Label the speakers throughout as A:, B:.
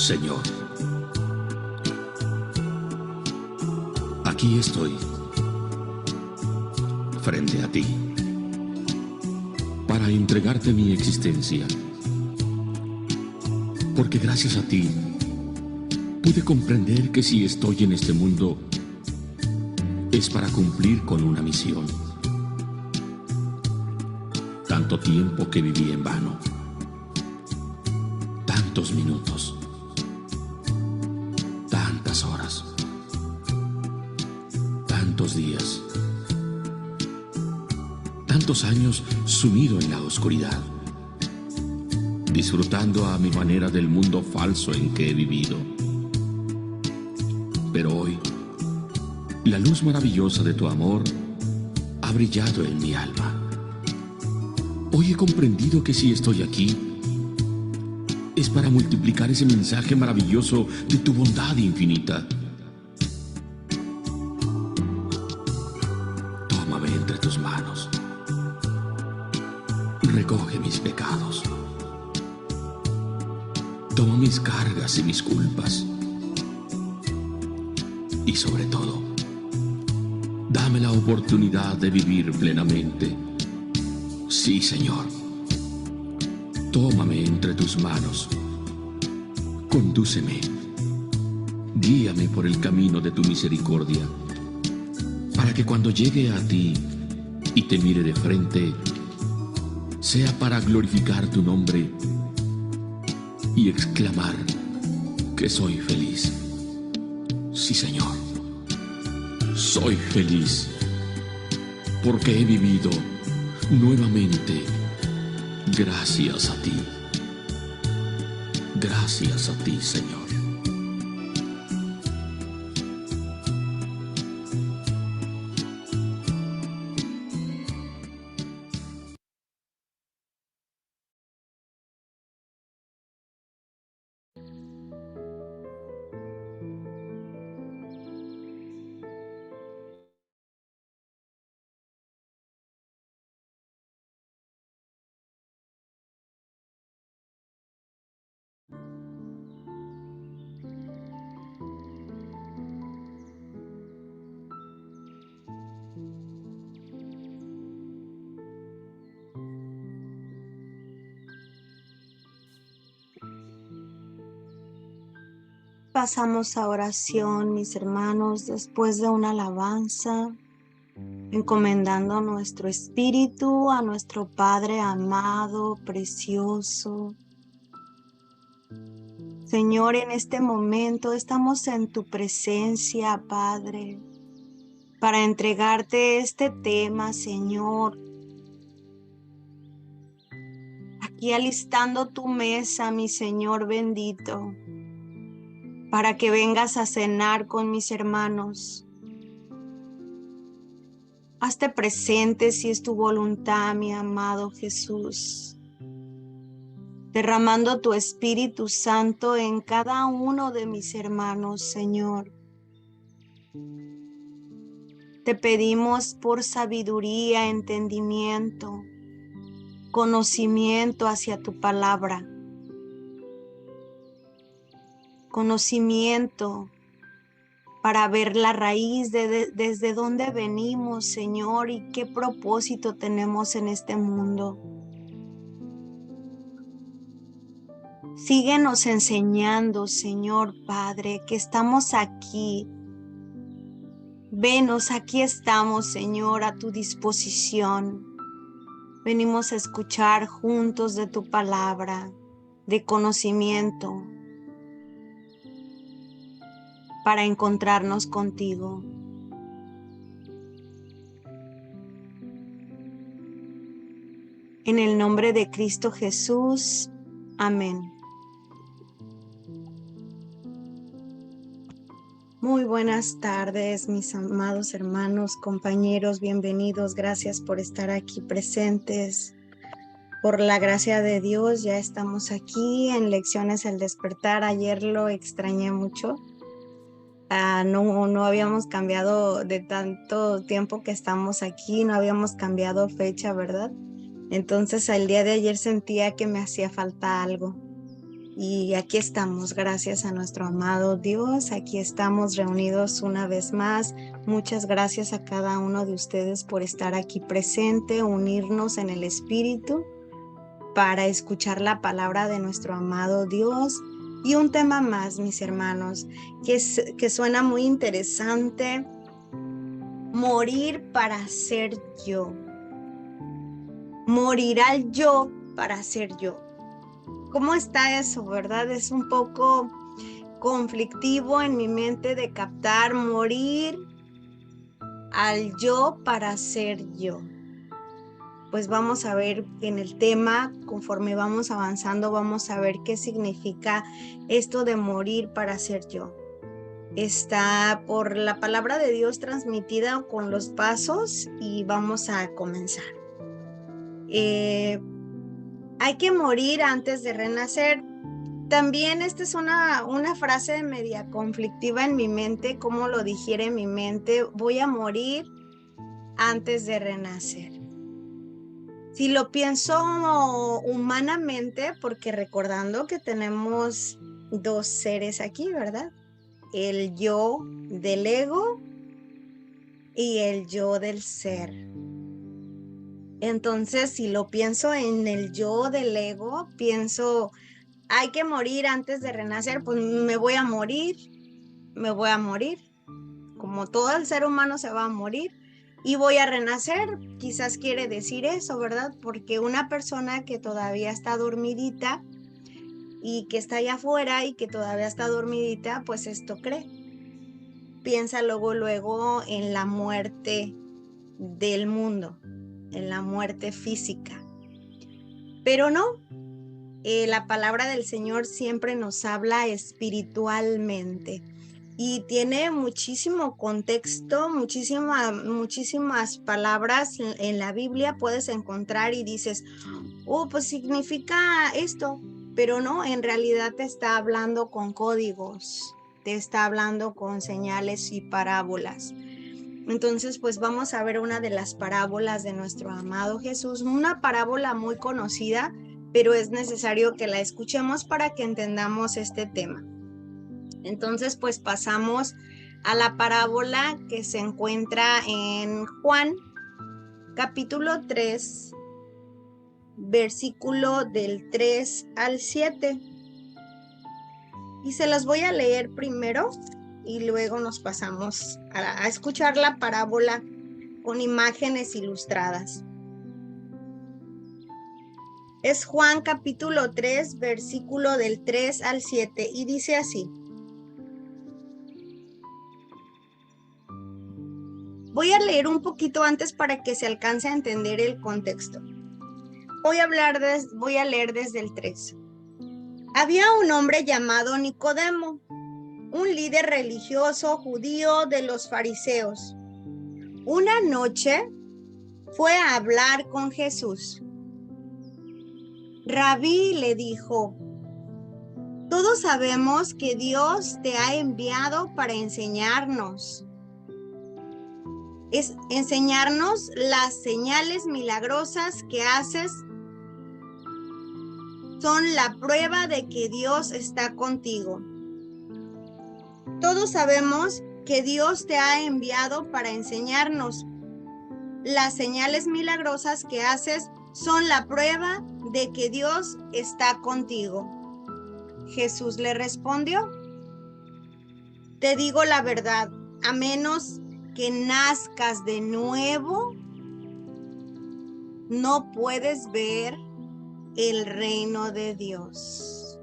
A: Señor, aquí estoy, frente a ti, para entregarte mi existencia, porque gracias a ti pude comprender que si estoy en este mundo es para cumplir con una misión. Tanto tiempo que viví en vano, tantos minutos, tantas horas, tantos días, tantos años sumido en la oscuridad, disfrutando a mi manera del mundo falso en que he vivido. Pero hoy, la luz maravillosa de tu amor ha brillado en mi alma. Hoy he comprendido que si estoy aquí, es para multiplicar ese mensaje maravilloso de tu bondad infinita. Tómame entre tus manos. recoge mis pecados. Toma mis cargas y mis culpas. Y sobre todo, dame la oportunidad de vivir plenamente. Sí, Señor. Tómame entre tus manos. Condúceme. Guíame por el camino de tu misericordia, para que cuando llegue a ti y te mire de frente, sea para glorificar tu nombre y exclamar que soy feliz. Sí, Señor, soy feliz, porque he vivido nuevamente gracias a ti. Gracias a ti, Señor.
B: Pasamos a oración, mis hermanos, después de una alabanza, encomendando nuestro espíritu a nuestro Padre amado, precioso. Señor, en este momento estamos en tu presencia, Padre, para entregarte este tema, Señor. Aquí alistando tu mesa, mi Señor bendito, para que vengas a cenar con mis hermanos. Hazte presente si es tu voluntad, mi amado Jesús, derramando tu Espíritu Santo en cada uno de mis hermanos, Señor. Te pedimos por sabiduría, entendimiento, conocimiento hacia tu palabra, conocimiento para ver la raíz desde dónde venimos, Señor, y qué propósito tenemos en este mundo. Síguenos enseñando, Señor Padre, que estamos aquí. Venos, aquí estamos, Señor, a tu disposición. Venimos a escuchar juntos de tu palabra, de conocimiento, para encontrarnos contigo. En el nombre de Cristo Jesús. Amén. Muy buenas tardes, mis amados hermanos, compañeros, bienvenidos. Gracias por estar aquí presentes. Por la gracia de Dios, ya estamos aquí en Lecciones al Despertar. Ayer lo extrañé mucho. No habíamos cambiado de tanto tiempo que estamos aquí, no habíamos cambiado fecha, ¿verdad? Entonces, el día de ayer sentía que me hacía falta algo. Y aquí estamos, gracias a nuestro amado Dios, aquí estamos reunidos una vez más. Muchas gracias a cada uno de ustedes por estar aquí presente, unirnos en el Espíritu para escuchar la palabra de nuestro amado Dios. Y un tema más, mis hermanos, que suena muy interesante: morir para ser yo. Morir al yo para ser yo. ¿Cómo está eso, verdad? Es un poco conflictivo en mi mente de captar morir al yo para ser yo. Pues vamos a ver en el tema, conforme vamos avanzando, vamos a ver qué significa esto de morir para ser yo. Está por la palabra de Dios transmitida con los pasos y vamos a comenzar. Hay que morir antes de renacer. También esta es una frase media conflictiva en mi mente. ¿Cómo lo digiere mi mente? Voy a morir antes de renacer. Si lo pienso humanamente, porque recordando que tenemos dos seres aquí, ¿verdad? El yo del ego y el yo del ser. Entonces, si lo pienso en el yo del ego, pienso, hay que morir antes de renacer, pues me voy a morir, me voy a morir. Como todo el ser humano se va a morir y voy a renacer, quizás quiere decir eso, ¿verdad? Porque una persona que todavía está dormidita y que está allá afuera y que todavía está dormidita, pues esto cree. Piensa luego en la muerte del mundo, en la muerte física. Pero no, la palabra del Señor siempre nos habla espiritualmente y tiene muchísimo contexto, muchísimas palabras en la Biblia puedes encontrar y dices, oh, pues significa esto, pero no, en realidad te está hablando con códigos, te está hablando con señales y parábolas. Entonces, pues vamos a ver una de las parábolas de nuestro amado Jesús, una parábola muy conocida, pero es necesario que la escuchemos para que entendamos este tema. Entonces, pues pasamos a la parábola que se encuentra en Juan, capítulo 3, versículo del 3 al 7. Y se las voy a leer primero y luego nos pasamos a escuchar la parábola con imágenes ilustradas. Es Juan capítulo 3, versículo del 3 al 7 y dice así. Voy a leer un poquito antes para que se alcance a entender el contexto. Voy a leer desde el 3. Había un hombre llamado Nicodemo, un líder religioso judío de los fariseos. Una noche fue a hablar con Jesús. Rabí, le dijo, todos sabemos que Dios te ha enviado para enseñarnos las señales milagrosas que haces son la prueba de que Dios está contigo. Todos sabemos que Dios te ha enviado para enseñarnos. Las señales milagrosas que haces son la prueba de que Dios está contigo. Jesús le respondió, te digo la verdad, a menos que nazcas de nuevo, no puedes ver el reino de Dios.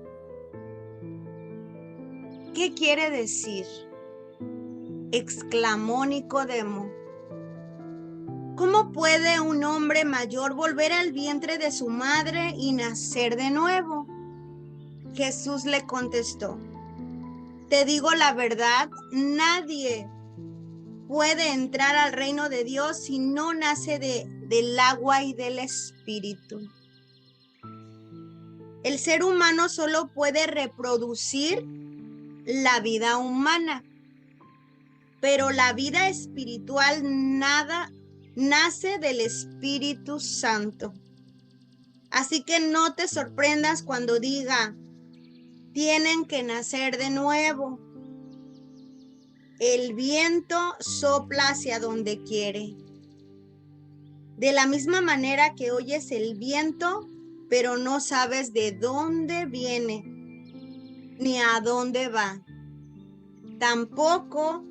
B: ¿Qué quiere decir? Exclamó Nicodemo. ¿Cómo puede un hombre mayor volver al vientre de su madre y nacer de nuevo? Jesús le contestó, te digo la verdad, nadie puede entrar al reino de Dios si no nace del agua y del espíritu. El ser humano solo puede reproducir la vida humana, pero la vida espiritual nace del Espíritu Santo. Así que no te sorprendas cuando diga, tienen que nacer de nuevo. El viento sopla hacia donde quiere. De la misma manera que oyes el viento, pero no sabes de dónde viene ni a dónde va. Tampoco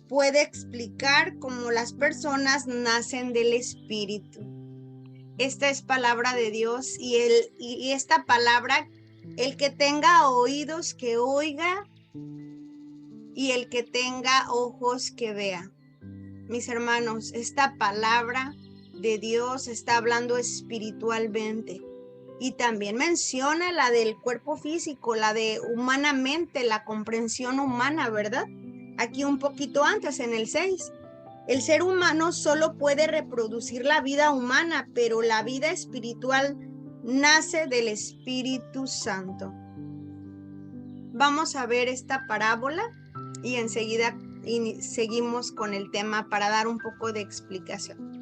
B: puede explicar cómo las personas nacen del Espíritu. Esta es palabra de Dios y esta palabra, el que tenga oídos que oiga y el que tenga ojos que vea. Mis hermanos, esta palabra de Dios está hablando espiritualmente y también menciona la del cuerpo físico, la de humanamente, la comprensión humana, ¿verdad? Aquí un poquito antes, en el 6. El ser humano solo puede reproducir la vida humana, pero la vida espiritual nace del Espíritu Santo. Vamos a ver esta parábola y enseguida seguimos con el tema para dar un poco de explicación.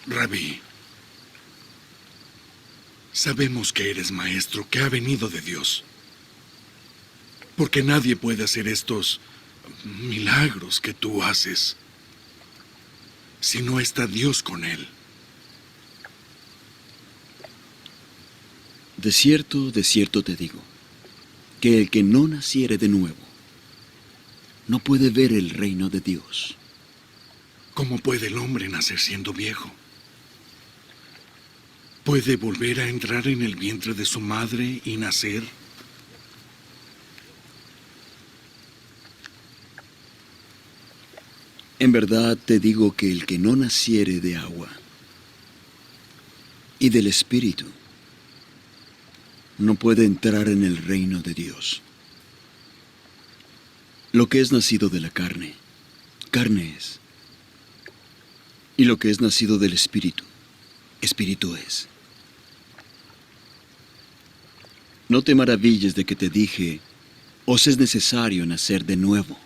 C: Rabí, sabemos que eres maestro, que ha venido de Dios. Porque nadie puede hacer estos milagros que tú haces si no está Dios con él.
D: De cierto te digo, que el que no naciere de nuevo, no puede ver el reino de Dios.
C: ¿Cómo puede el hombre nacer siendo viejo? ¿Puede volver a entrar en el vientre de su madre y nacer?
D: En verdad te digo que el que no naciere de agua y del Espíritu, no puede entrar en el reino de Dios. Lo que es nacido de la carne, carne es. Y lo que es nacido del Espíritu, Espíritu es. No te maravilles de que te dije, os es necesario nacer de nuevo.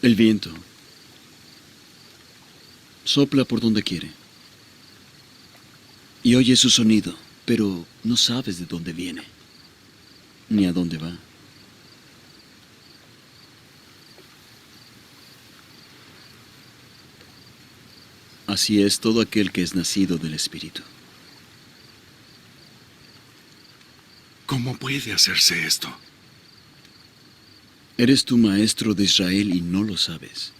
D: El viento sopla por donde quiere y oyes su sonido, pero no sabes de dónde viene ni a dónde va. Así es todo aquel que es nacido del Espíritu.
C: ¿Cómo puede hacerse esto?
D: Eres tu maestro de Israel y no lo sabes.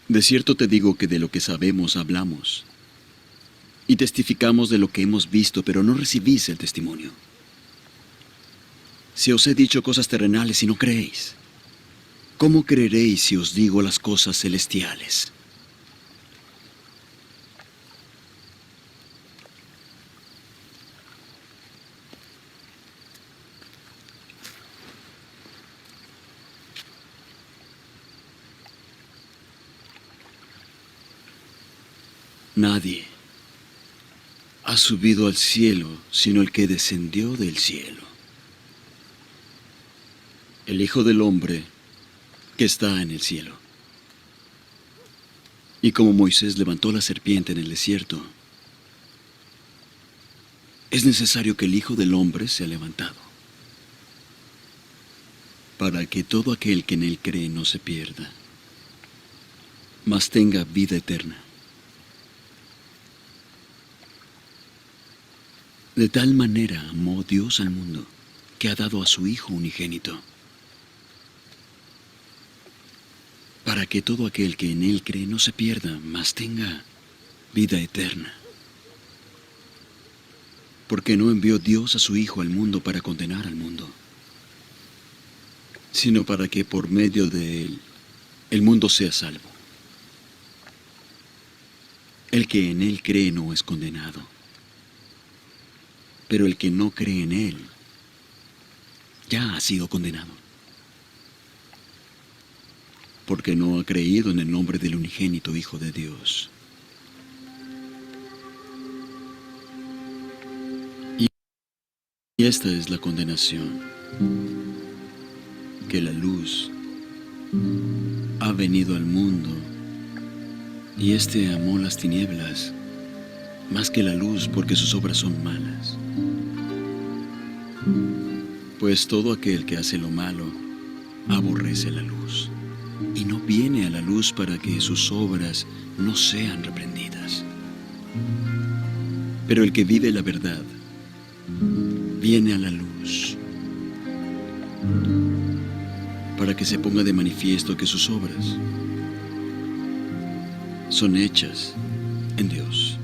D: De cierto te digo que de lo que sabemos hablamos y testificamos de lo que hemos visto, pero no recibís el testimonio. Si os he dicho cosas terrenales y no creéis, ¿cómo creeréis si os digo las cosas celestiales? Nadie ha subido al cielo sino el que descendió del cielo, el Hijo del Hombre que está en el cielo. Y como Moisés levantó la serpiente en el desierto, es necesario que el Hijo del Hombre sea levantado, para que todo aquel que en él cree no se pierda, mas tenga vida eterna. De tal manera amó Dios al mundo, que ha dado a su Hijo unigénito, para que todo aquel que en él cree no se pierda, mas tenga vida eterna. Porque no envió Dios a su Hijo al mundo para condenar al mundo, sino para que por medio de él el mundo sea salvo. El que en él cree no es condenado, pero el que no cree en él ya ha sido condenado, porque no ha creído en el nombre del unigénito Hijo de Dios. Y esta es la condenación, que la luz ha venido al mundo, y éste amó las tinieblas más que la luz, porque sus obras son malas. Pues todo aquel que hace lo malo aborrece la luz, y no viene a la luz para que sus obras no sean reprendidas. Pero el que vive la verdad viene a la luz, para que se ponga de manifiesto que sus obras son hechas en Dios.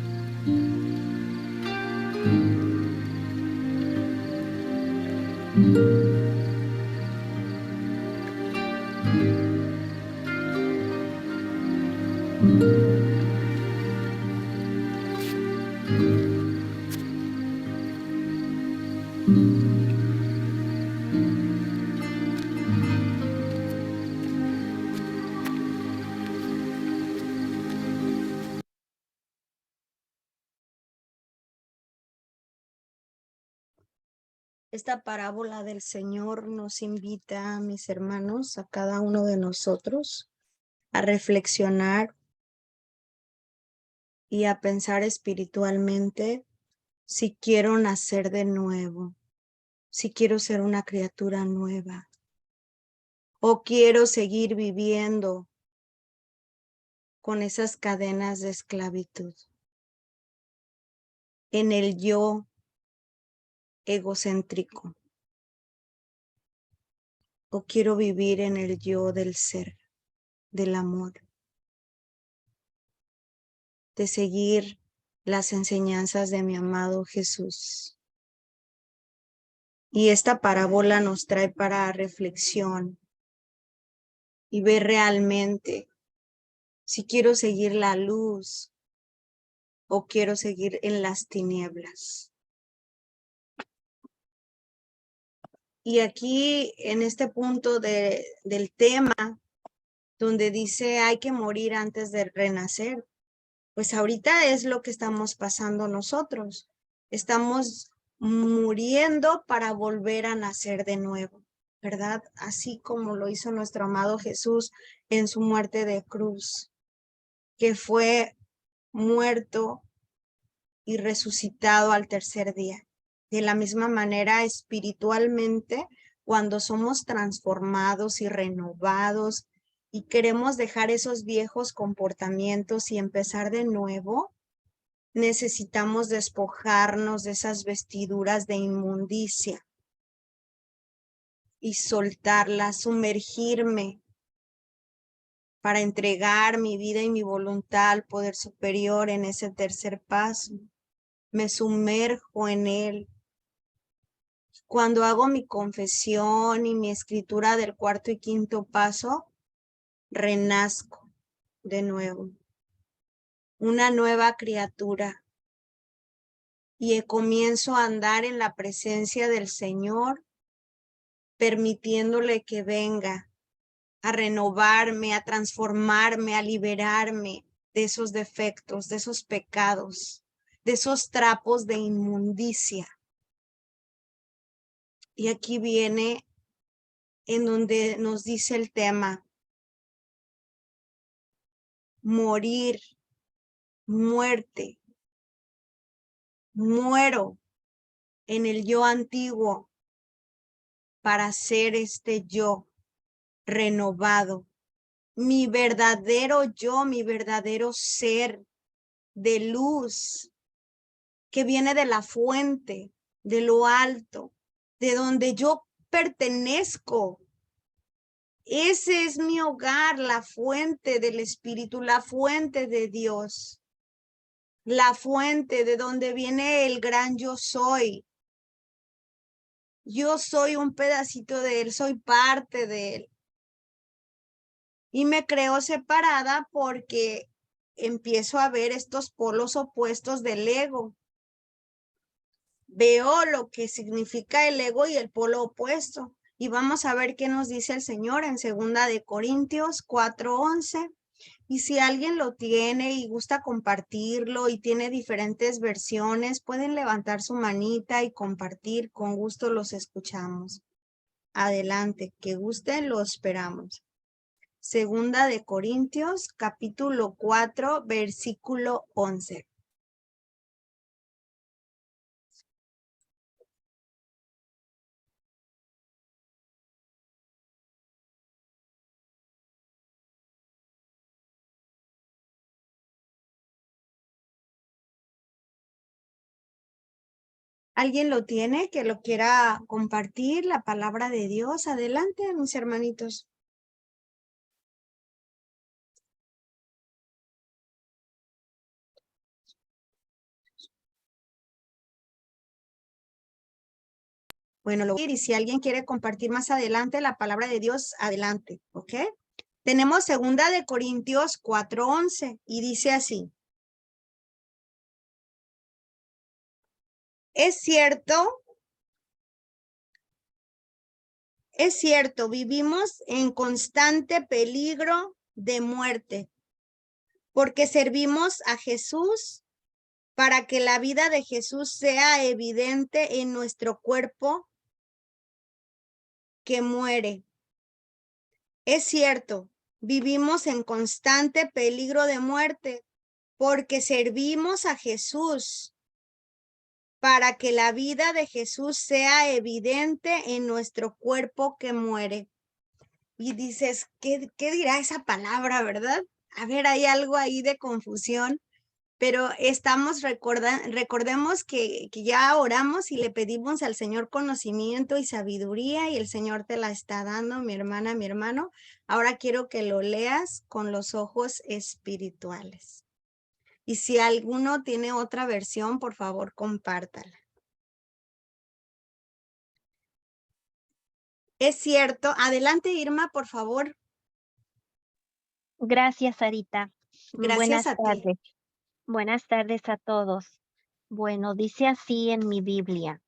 B: Esta parábola del Señor nos invita, mis hermanos, a cada uno de nosotros a reflexionar y a pensar espiritualmente si quiero nacer de nuevo, si quiero ser una criatura nueva o quiero seguir viviendo con esas cadenas de esclavitud en el yo egocéntrico o quiero vivir en el yo del ser, del amor, de seguir las enseñanzas de mi amado Jesús. Y esta parábola nos trae para reflexión y ver realmente si quiero seguir la luz o quiero seguir en las tinieblas. Y aquí en este punto del tema, donde dice hay que morir antes de renacer, pues ahorita es lo que estamos pasando nosotros. Estamos muriendo para volver a nacer de nuevo, ¿verdad? Así como lo hizo nuestro amado Jesús en su muerte de cruz, que fue muerto y resucitado al tercer día. De la misma manera, espiritualmente, cuando somos transformados y renovados y queremos dejar esos viejos comportamientos y empezar de nuevo, necesitamos despojarnos de esas vestiduras de inmundicia y soltarlas, sumergirme para entregar mi vida y mi voluntad al poder superior en ese tercer paso. Me sumerjo en él. Cuando hago mi confesión y mi escritura del cuarto y quinto paso, renazco de nuevo, una nueva criatura, y comienzo a andar en la presencia del Señor, permitiéndole que venga a renovarme, a transformarme, a liberarme de esos defectos, de esos pecados, de esos trapos de inmundicia. Y aquí viene en donde nos dice el tema: morir, muerte. Muero en el yo antiguo para ser este yo renovado, mi verdadero yo, mi verdadero ser de luz que viene de la fuente, de lo alto, de donde yo pertenezco. Ese es mi hogar, la fuente del Espíritu, la fuente de Dios, la fuente de donde viene el gran yo soy. Yo soy un pedacito de Él, soy parte de Él. Y me creo separada porque empiezo a ver estos polos opuestos del ego. Veo lo que significa el ego y el polo opuesto. Y vamos a ver qué nos dice el Señor en 2 Corintios 4:11. Y si alguien lo tiene y gusta compartirlo y tiene diferentes versiones, pueden levantar su manita y compartir. Con gusto los escuchamos. Adelante, que gusten, lo esperamos. 2 Corintios, capítulo 4, versículo 11. ¿Alguien lo tiene que lo quiera compartir? La palabra de Dios. Adelante, mis hermanitos. Bueno, lo voy a ir, y si alguien quiere compartir más adelante la palabra de Dios, adelante, ¿ok? Tenemos 2 Corintios 4:11 y dice así: es cierto, vivimos en constante peligro de muerte, porque servimos a Jesús para que la vida de Jesús sea evidente en nuestro cuerpo que muere. Es cierto, vivimos en constante peligro de muerte porque servimos a Jesús, para que la vida de Jesús sea evidente en nuestro cuerpo que muere. Y dices, ¿qué dirá esa palabra, verdad? A ver, hay algo ahí de confusión, pero recordemos que ya oramos y le pedimos al Señor conocimiento y sabiduría, y el Señor te la está dando, mi hermana, mi hermano. Ahora quiero que lo leas con los ojos espirituales. Y si alguno tiene otra versión, por favor, compártala. Es cierto. Adelante, Irma, por favor.
E: Gracias, Sarita.
B: Gracias a ti.
E: Tardes. Buenas tardes a todos. Bueno, dice así en mi Biblia.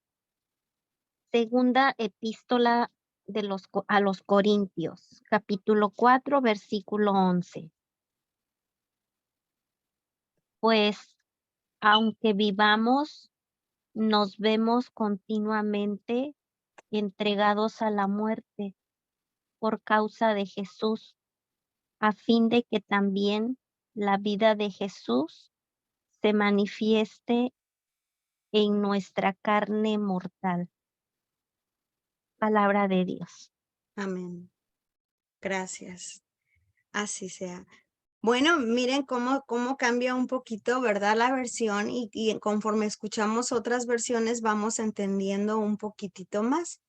E: Segunda epístola a los Corintios, capítulo 4, versículo 11. Pues, aunque vivamos, nos vemos continuamente entregados a la muerte por causa de Jesús, a fin de que también la vida de Jesús se manifieste en nuestra carne mortal. Palabra de Dios.
B: Amén. Gracias. Así sea. Bueno, miren cómo cambia un poquito, ¿verdad? La versión y conforme escuchamos otras versiones vamos entendiendo un poquitito más.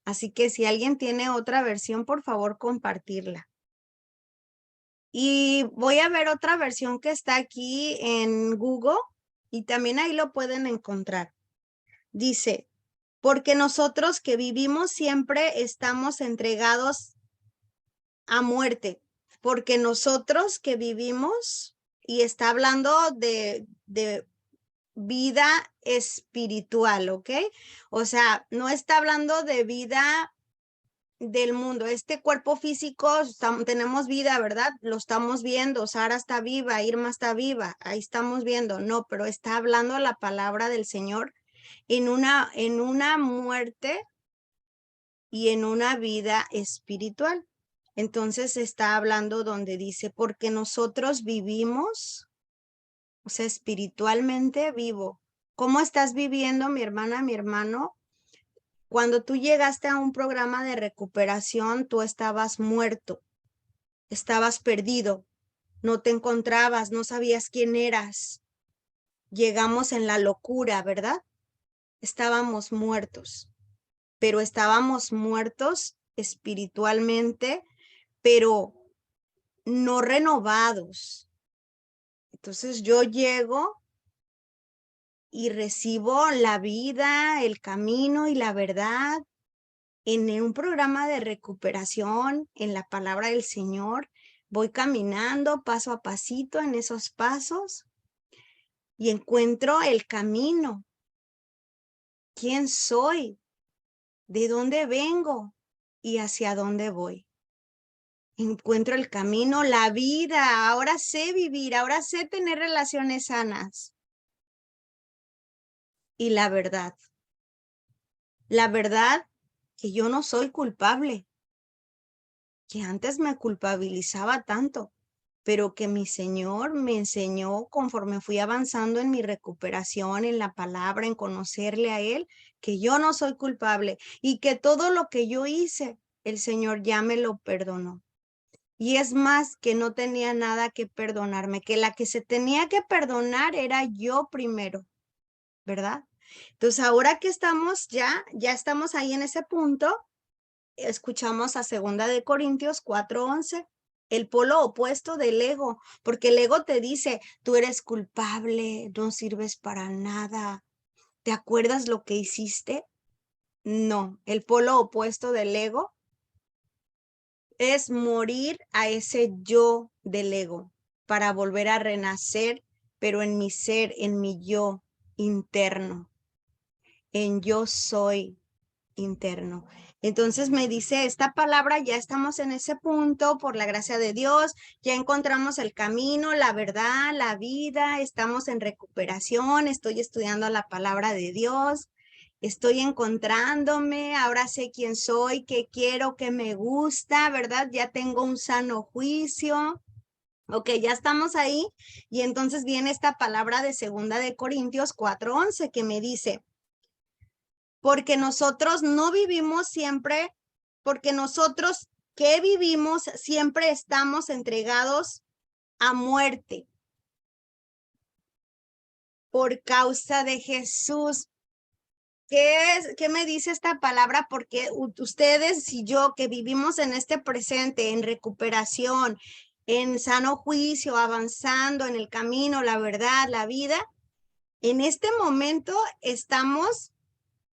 B: Así que si alguien tiene otra versión, por favor, compartirla. Y voy a ver otra versión que está aquí en Google y también ahí lo pueden encontrar. Dice, porque nosotros que vivimos siempre estamos entregados a muerte, porque nosotros que vivimos, y está hablando de vida espiritual, ¿ok? O sea, no está hablando de vida del mundo. Este cuerpo físico, tenemos vida, ¿verdad? Lo estamos viendo, Sara está viva, Irma está viva, ahí estamos viendo, no, pero está hablando la palabra del Señor en una muerte y en una vida espiritual. Entonces está hablando donde dice, porque nosotros vivimos, o sea, espiritualmente vivo. ¿Cómo estás viviendo, mi hermana, mi hermano? Cuando tú llegaste a un programa de recuperación, tú estabas muerto, estabas perdido, no te encontrabas, no sabías quién eras. Llegamos en la locura, ¿verdad? Estábamos muertos, pero estábamos muertos espiritualmente, pero no renovados. Entonces yo llego y recibo la vida, el camino y la verdad en un programa de recuperación, en la palabra del Señor. Voy caminando paso a pasito en esos pasos y encuentro el camino. ¿Quién soy? ¿De dónde vengo? ¿Y hacia dónde voy? Encuentro el camino, la vida. Ahora sé vivir, ahora sé tener relaciones sanas. Y la verdad que yo no soy culpable, que antes me culpabilizaba tanto, pero que mi Señor me enseñó conforme fui avanzando en mi recuperación, en la palabra, en conocerle a Él, que yo no soy culpable y que todo lo que yo hice, el Señor ya me lo perdonó. Y es más, que no tenía nada que perdonarme, que la que se tenía que perdonar era yo primero, ¿verdad? Entonces, ahora que estamos ya estamos ahí en ese punto, escuchamos a 2 Corintios 4:11, el polo opuesto del ego, porque el ego te dice, tú eres culpable, no sirves para nada. ¿Te acuerdas lo que hiciste? No, el polo opuesto del ego es morir a ese yo del ego para volver a renacer, pero en mi ser, en mi yo interno, en yo soy interno. Entonces me dice esta palabra, ya estamos en ese punto, por la gracia de Dios, ya encontramos el camino, la verdad, la vida, estamos en recuperación, estoy estudiando la palabra de Dios estoy encontrándome, ahora sé quién soy, qué quiero, qué me gusta, ¿verdad? Ya tengo un sano juicio. Ok, ya estamos ahí. Y entonces viene esta palabra de 2 Corintios 4:11 que me dice, porque nosotros no vivimos siempre, porque nosotros que vivimos siempre estamos entregados a muerte por causa de Jesús. ¿Qué me dice esta palabra? Porque ustedes y yo que vivimos en este presente, en recuperación, en sano juicio, avanzando en el camino, la verdad, la vida, en este momento estamos,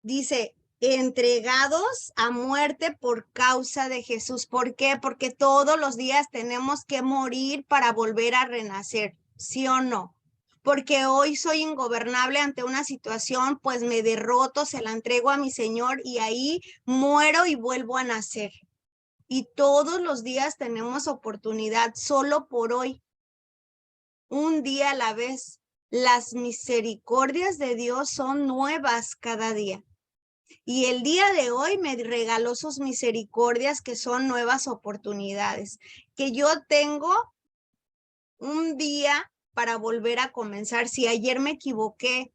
B: dice, entregados a muerte por causa de Jesús. ¿Por qué? Porque todos los días tenemos que morir para volver a renacer, ¿sí o no? Porque hoy soy ingobernable ante una situación, pues me derroto, se la entrego a mi Señor y ahí muero y vuelvo a nacer. Y todos los días tenemos oportunidad, solo por hoy, un día a la vez. Las misericordias de Dios son nuevas cada día. Y el día de hoy me regaló sus misericordias, que son nuevas oportunidades, que yo tengo un día para volver a comenzar. Si ayer me equivoqué,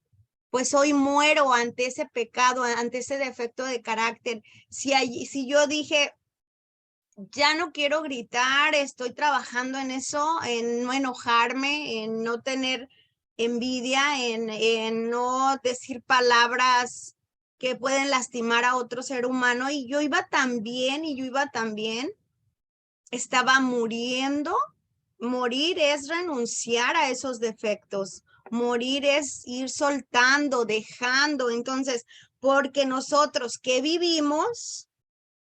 B: pues hoy muero ante ese pecado, ante ese defecto de carácter. Si yo dije, ya no quiero gritar, estoy trabajando en eso, en no enojarme, en no tener envidia, en no decir palabras que pueden lastimar a otro ser humano. Y yo iba tan bien, estaba muriendo. Morir es renunciar a esos defectos. Morir es ir soltando, dejando. Entonces, porque nosotros que vivimos,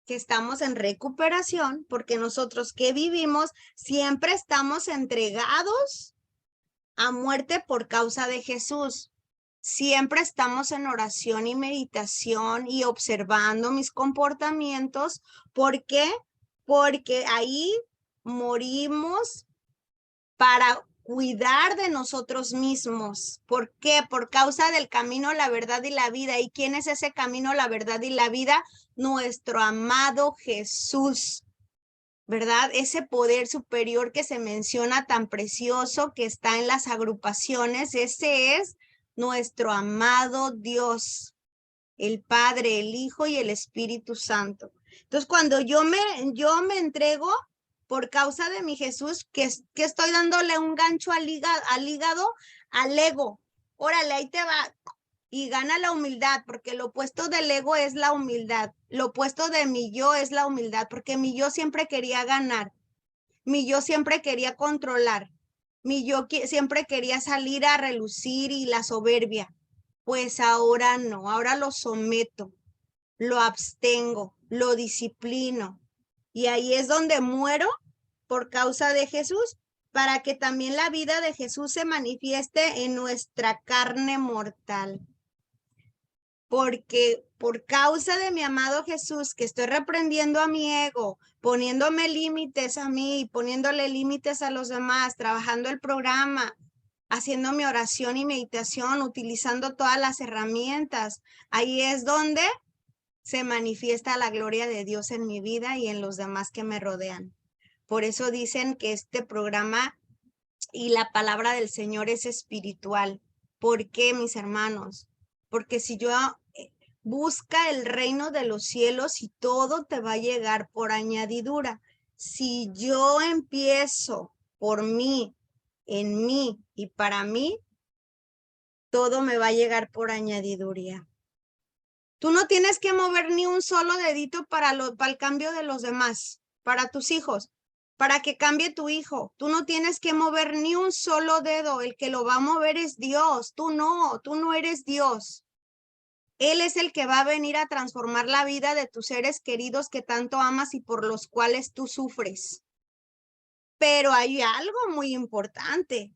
B: que estamos en recuperación, porque nosotros que vivimos siempre estamos entregados a muerte por causa de Jesús. Siempre estamos en oración y meditación y observando mis comportamientos. ¿Por qué? Porque ahí morimos para cuidar de nosotros mismos. ¿Por qué? Por causa del camino, la verdad y la vida. ¿Y quién es ese camino, la verdad y la vida? Nuestro amado Jesús, ¿verdad? Ese poder superior que se menciona tan precioso, que está en las agrupaciones, ese es nuestro amado Dios, el Padre, el Hijo y el Espíritu Santo. Entonces, cuando yo me entrego por causa de mi Jesús, que estoy dándole un gancho al hígado, al ego. Órale, ahí te va. Y gana la humildad, porque lo opuesto del ego es la humildad. Lo opuesto de mi yo es la humildad, porque mi yo siempre quería ganar. Mi yo siempre quería controlar. Mi yo siempre quería salir a relucir y la soberbia. Pues ahora no, ahora lo someto, lo abstengo, lo disciplino. Y ahí es donde muero por causa de Jesús, para que también la vida de Jesús se manifieste en nuestra carne mortal. Porque por causa de mi amado Jesús, que estoy reprendiendo a mi ego, poniéndome límites a mí, poniéndole límites a los demás, trabajando el programa, haciendo mi oración y meditación, utilizando todas las herramientas, ahí es donde se manifiesta la gloria de Dios en mi vida y en los demás que me rodean. Por eso dicen que este programa y la palabra del Señor es espiritual. ¿Por qué, mis hermanos? Porque si yo busca el reino de los cielos y todo te va a llegar por añadidura. Si yo empiezo por mí, en mí y para mí, todo me va a llegar por añadiduría. Tú no tienes que mover ni un solo dedito para el cambio de los demás, para tus hijos, para que cambie tu hijo. Tú no tienes que mover ni un solo dedo. El que lo va a mover es Dios. Tú no eres Dios. Él es el que va a venir a transformar la vida de tus seres queridos que tanto amas y por los cuales tú sufres. Pero hay algo muy importante.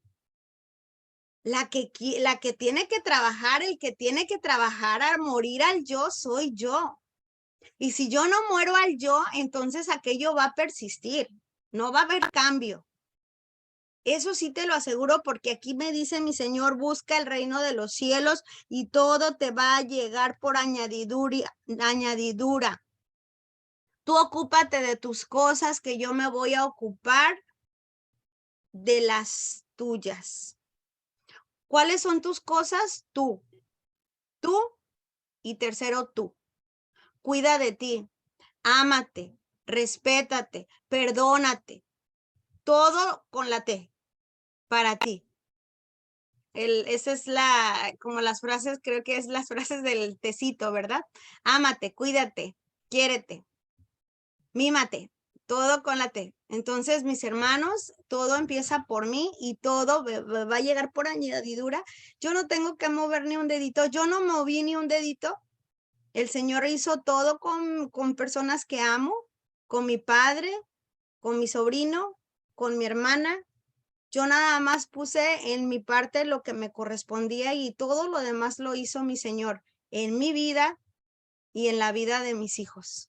B: La que tiene que trabajar, el que tiene que trabajar a morir al yo, soy yo. Y si yo no muero al yo, entonces aquello va a persistir. No va a haber cambio. Eso sí te lo aseguro, porque aquí me dice mi Señor, busca el reino de los cielos y todo te va a llegar por añadidura. Tú ocúpate de tus cosas, que yo me voy a ocupar de las tuyas. ¿Cuáles son tus cosas? Tú y tercero, tú. Cuida de ti, ámate, respétate, perdónate. Todo con la T, para ti. Esa es como las frases, creo que es las frases del tecito, ¿verdad? Ámate, cuídate, quiérete, mímate, todo con la T. Entonces, mis hermanos, todo empieza por mí y todo va a llegar por añadidura. Yo no tengo que mover ni un dedito, yo no moví ni un dedito. El Señor hizo todo con personas que amo, con mi padre, con mi sobrino, con mi hermana. Yo nada más puse en mi parte lo que me correspondía y todo lo demás lo hizo mi Señor en mi vida y en la vida de mis hijos.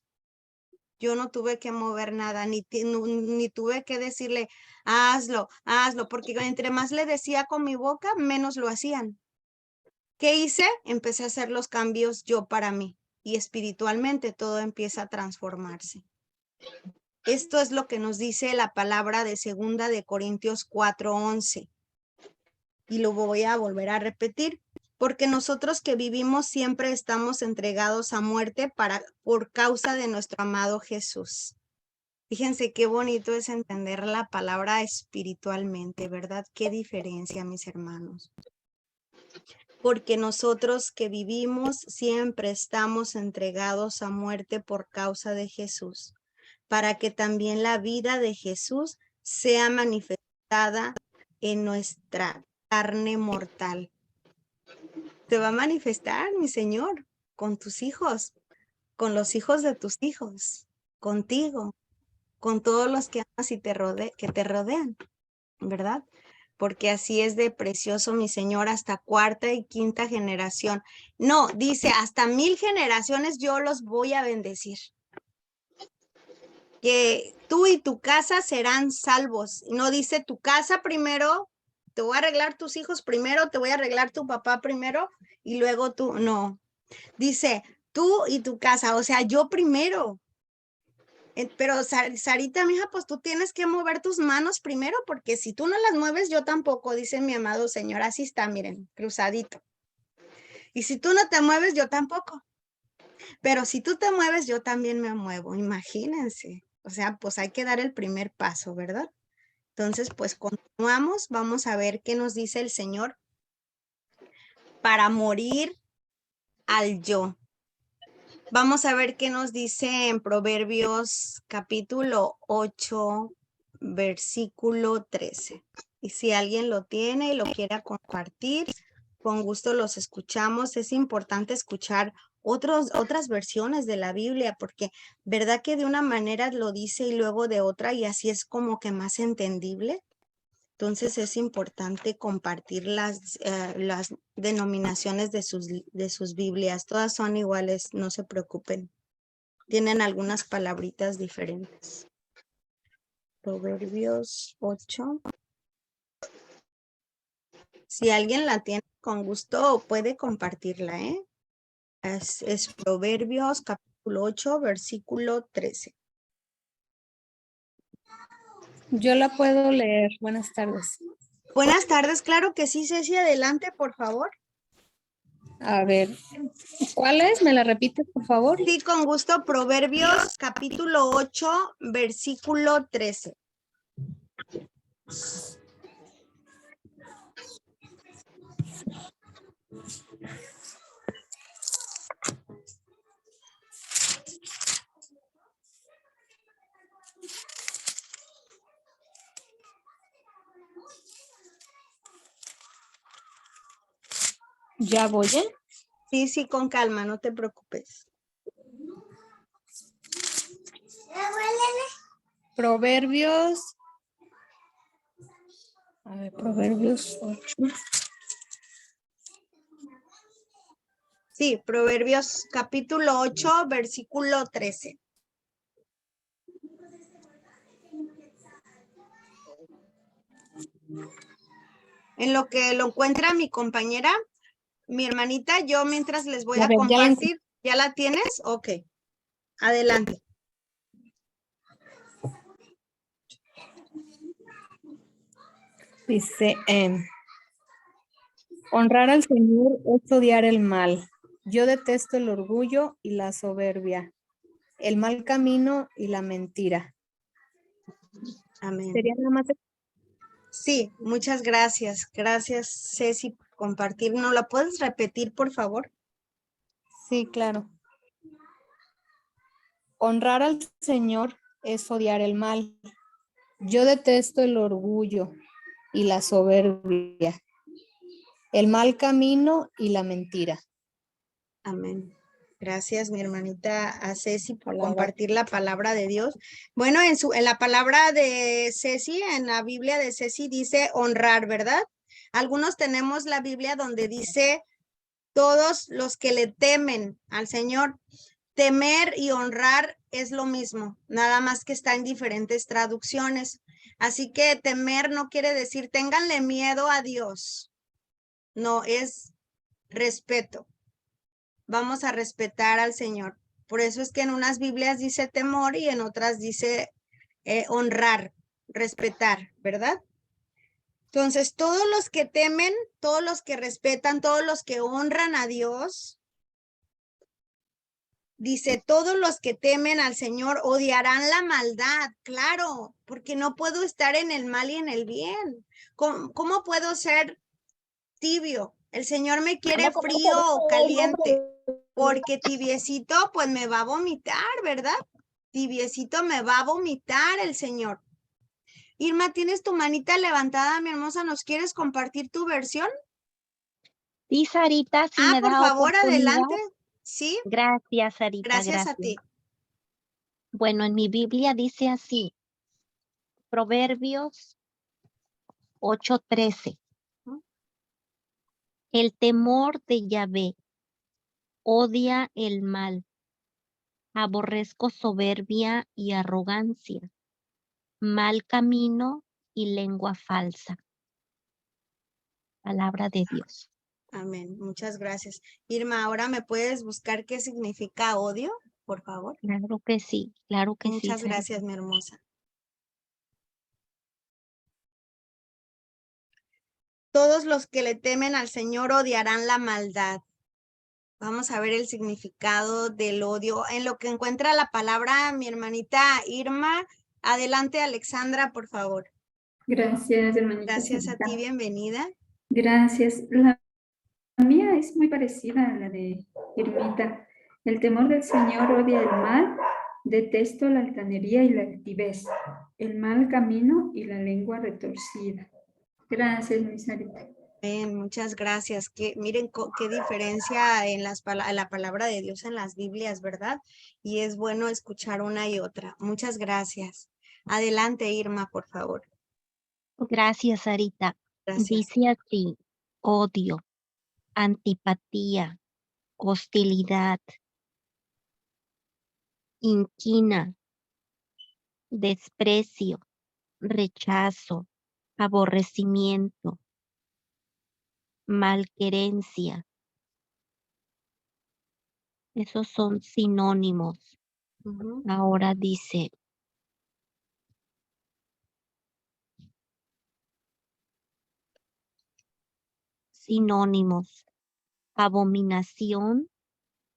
B: Yo no tuve que mover nada, ni tuve que decirle, hazlo, hazlo, porque entre más le decía con mi boca, menos lo hacían. ¿Qué hice? Empecé a hacer los cambios yo para mí y espiritualmente todo empieza a transformarse. Esto es lo que nos dice la palabra de 2 de Corintios 4:11. Y lo voy a volver a repetir, porque nosotros que vivimos siempre estamos entregados a muerte por causa de nuestro amado Jesús. Fíjense qué bonito es entender la palabra espiritualmente, ¿verdad? Qué diferencia, mis hermanos. Porque nosotros que vivimos siempre estamos entregados a muerte por causa de Jesús, para que también la vida de Jesús sea manifestada en nuestra carne mortal. Te va a manifestar, mi Señor, con tus hijos, con los hijos de tus hijos, contigo, con todos los que amas y que te rodean, ¿verdad? Porque así es de precioso, mi Señor, hasta 4ª y 5ª generación. No, dice, hasta 1000 generaciones yo los voy a bendecir. Que tú y tu casa serán salvos. No dice tu casa primero, te voy a arreglar tus hijos primero, te voy a arreglar tu papá primero y luego tú. No, dice tú y tu casa, o sea, yo primero. Pero Sarita, mija, pues tú tienes que mover tus manos primero, porque si tú no las mueves, yo tampoco, dice mi amado Señor. Así está, miren, cruzadito. Y si tú no te mueves, yo tampoco. Pero si tú te mueves, yo también me muevo, imagínense. O sea, pues hay que dar el primer paso, ¿verdad? Entonces, pues continuamos, vamos a ver qué nos dice el Señor para morir al yo. Vamos a ver qué nos dice en Proverbios capítulo 8, versículo 13. Y si alguien lo tiene y lo quiera compartir, con gusto los escuchamos. Es importante escuchar otras versiones de la Biblia, porque verdad que de una manera lo dice y luego de otra, y así es como que más entendible. Entonces es importante compartir las denominaciones de sus Biblias. Todas son iguales, no se preocupen. Tienen algunas palabritas diferentes. Proverbios 8. Si alguien la tiene, con gusto puede compartirla, ¿eh? Es Proverbios capítulo 8, versículo 13.
F: Yo la puedo leer. Buenas tardes.
B: Buenas tardes, claro que sí, Ceci, adelante, por favor.
F: A ver, ¿cuál es? ¿Me la repites, por favor?
B: Sí, con gusto, Proverbios capítulo 8, versículo 13.
F: ¿Ya voy?
B: Sí, con calma, no te preocupes.
F: Proverbios. A ver, Proverbios 8.
B: Sí, Proverbios capítulo 8, versículo 13. En lo que lo encuentra mi compañera, mi hermanita, yo mientras les voy
F: A
B: a
F: ver, ya la
B: compartir. ¿Ya la tienes? Ok, adelante.
F: Dice, honrar al Señor es odiar el mal. Yo detesto el orgullo y la soberbia, el mal camino y la mentira.
B: Amén.
F: Sería nada más.
B: Sí, muchas gracias. Gracias, Ceci, por compartir. ¿No la puedes repetir, por favor?
F: Sí, claro. Honrar al Señor es odiar el mal. Yo detesto el orgullo y la soberbia, el mal camino y la mentira.
B: Amén. Gracias, mi hermanita a Ceci, por
F: Palabra.
B: compartir la palabra de Dios. Bueno, en la palabra de Ceci, en la Biblia de Ceci dice honrar, ¿verdad? Algunos tenemos la Biblia donde dice todos los que le temen al Señor. Temer y honrar es lo mismo, nada más que está en diferentes traducciones. Así que temer no quiere decir ténganle miedo a Dios. No, es respeto. Vamos a respetar al Señor. Por eso es que en unas Biblias dice temor y en otras dice honrar, respetar, ¿verdad? Entonces, todos los que temen, todos los que respetan, todos los que honran a Dios, dice, todos los que temen al Señor odiarán la maldad, claro, porque no puedo estar en el mal y en el bien. ¿Cómo puedo ser tibio? El Señor me quiere frío o caliente, porque tibiecito pues me va a vomitar, ¿verdad? Tibiecito me va a vomitar el Señor. Irma, ¿tienes tu manita levantada, mi hermosa? ¿Nos quieres compartir tu versión?
E: Sí, Sarita, si me
B: Por
E: da
B: favor,
E: oportunidad.
B: adelante. Sí,
E: Gracias, Sarita,
B: gracias a ti.
E: Bueno, en mi Biblia dice así, Proverbios 8:13. El temor de Yahvé odia el mal. Aborrezco soberbia y arrogancia, mal camino y lengua falsa. Palabra de Dios.
B: Amén. Muchas gracias. Irma, ¿ahora me puedes buscar qué significa odio, por favor?
E: Claro que sí,
B: Muchas
E: Sarita.
B: gracias, mi hermosa. Todos los que le temen al Señor odiarán la maldad. Vamos a ver el significado del odio. En lo que encuentra la palabra mi hermanita Irma. Adelante, Alexandra, por favor.
G: Gracias, hermanita.
B: Gracias a
G: Sarita.
B: ti, bienvenida.
G: Gracias. La mía es muy parecida a la de Irmita. El temor del Señor odia el mal, detesto la altanería y la altivez, el mal camino y la lengua retorcida. Gracias, mi Sarita.
B: Bien, muchas gracias. Miren qué diferencia en la palabra de Dios en las Biblias, ¿verdad? Y es bueno escuchar una y otra. Muchas gracias. Adelante, Irma, por favor.
E: Gracias, Sarita.
B: Gracias.
E: Dice así, odio, antipatía, hostilidad, inquina, desprecio, rechazo, aborrecimiento, malquerencia. Esos son sinónimos.
B: Ujú.
E: Ahora dice, sinónimos, abominación,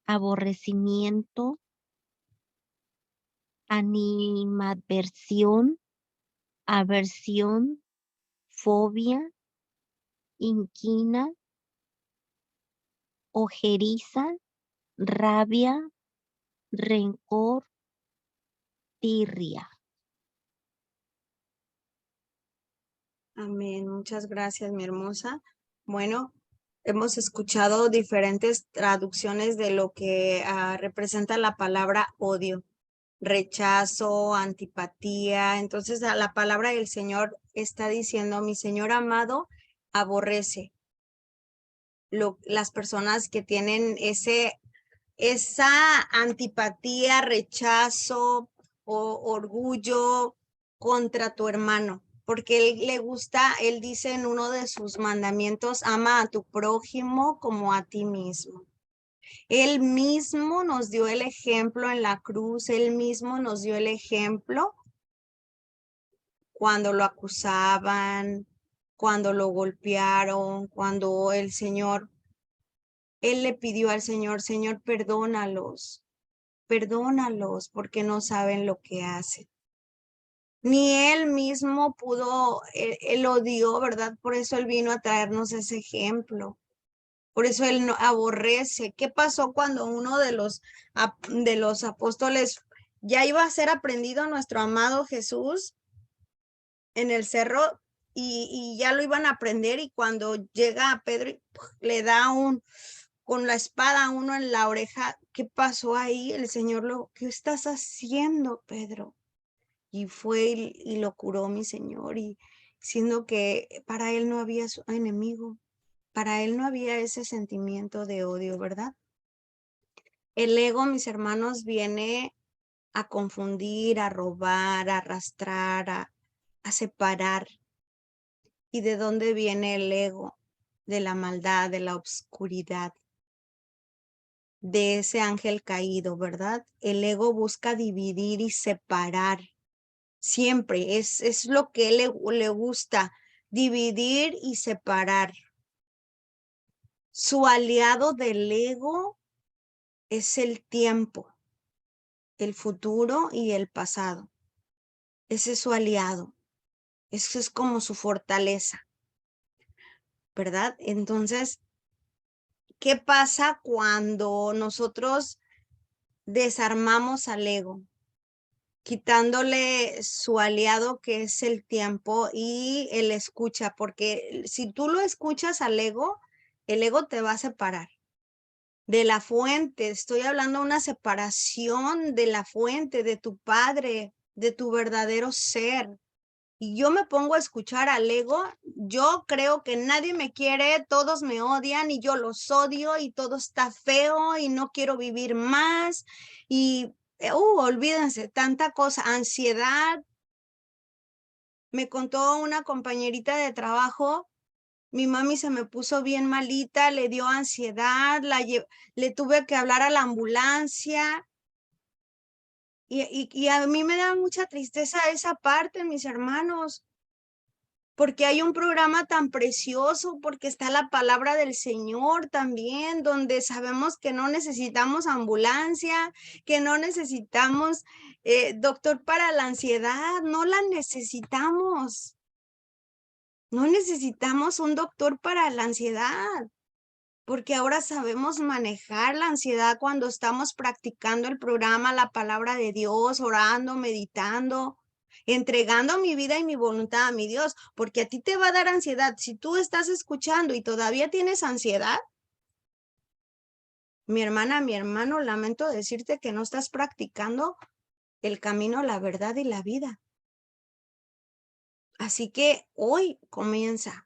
E: aborrecimiento, animadversión, aversión, fobia, inquina, ojeriza, rabia, rencor, tirria.
B: Amén. Muchas gracias, mi hermosa. Bueno, hemos escuchado diferentes traducciones de lo que representa la palabra odio, rechazo, antipatía. Entonces, la palabra del Señor está diciendo, mi Señor amado aborrece las personas que tienen esa antipatía, rechazo o orgullo contra tu hermano. porque él le gusta, él dice en uno de sus mandamientos, ama a tu prójimo como a ti mismo. Él mismo nos dio el ejemplo en la cruz, él mismo nos dio el ejemplo cuando lo acusaban, cuando lo golpearon, cuando el Señor, él le pidió al Señor, Señor, perdónalos, perdónalos porque no saben lo que hacen. Ni él mismo pudo, él lo dio, ¿verdad? Por eso él vino a traernos ese ejemplo. Por eso él no aborrece. ¿Qué pasó cuando uno de los apóstoles ya iba a ser aprendido nuestro amado Jesús en el cerro y ya lo iban a aprender y cuando llega a Pedro le da con la espada a uno en la oreja? ¿Qué pasó ahí? El Señor ¿qué estás haciendo, Pedro? Y fue y lo curó mi Señor, y siendo que para él no había su enemigo, para él no había ese sentimiento de odio, ¿verdad? El ego, mis hermanos, viene a confundir, a robar, a arrastrar, a separar. ¿Y de dónde viene el ego? De la maldad, de la oscuridad, de ese ángel caído, ¿verdad? El ego busca dividir y separar. Siempre es lo que él le gusta, dividir y separar. Su aliado del ego es el tiempo, el futuro y el pasado. Ese es su aliado. Eso es como su fortaleza, ¿verdad? Entonces, ¿qué pasa cuando nosotros desarmamos al ego? Quitándole su aliado, que es el tiempo, y el escucha, porque si tú lo escuchas al ego, el ego te va a separar de la fuente. Estoy hablando de una separación de la fuente, de tu padre, de tu verdadero ser. Y yo me pongo a escuchar al ego, yo creo que nadie me quiere, todos me odian y yo los odio y todo está feo y no quiero vivir más y olvídense, tanta cosa, ansiedad. Me contó una compañerita de trabajo, mi mami se me puso bien malita, le dio ansiedad, le tuve que hablar a la ambulancia. Y a mí me da mucha tristeza esa parte, mis hermanos, porque hay un programa tan precioso, porque está la palabra del Señor también, donde sabemos que no necesitamos ambulancia, que no necesitamos doctor para la ansiedad, no la necesitamos. No necesitamos un doctor para la ansiedad, porque ahora sabemos manejar la ansiedad cuando estamos practicando el programa, la palabra de Dios, orando, meditando, entregando mi vida y mi voluntad a mi Dios, porque a ti te va a dar ansiedad. Si tú estás escuchando y todavía tienes ansiedad, mi hermana, mi hermano, lamento decirte que no estás practicando el camino, la verdad y la vida. Así que hoy comienza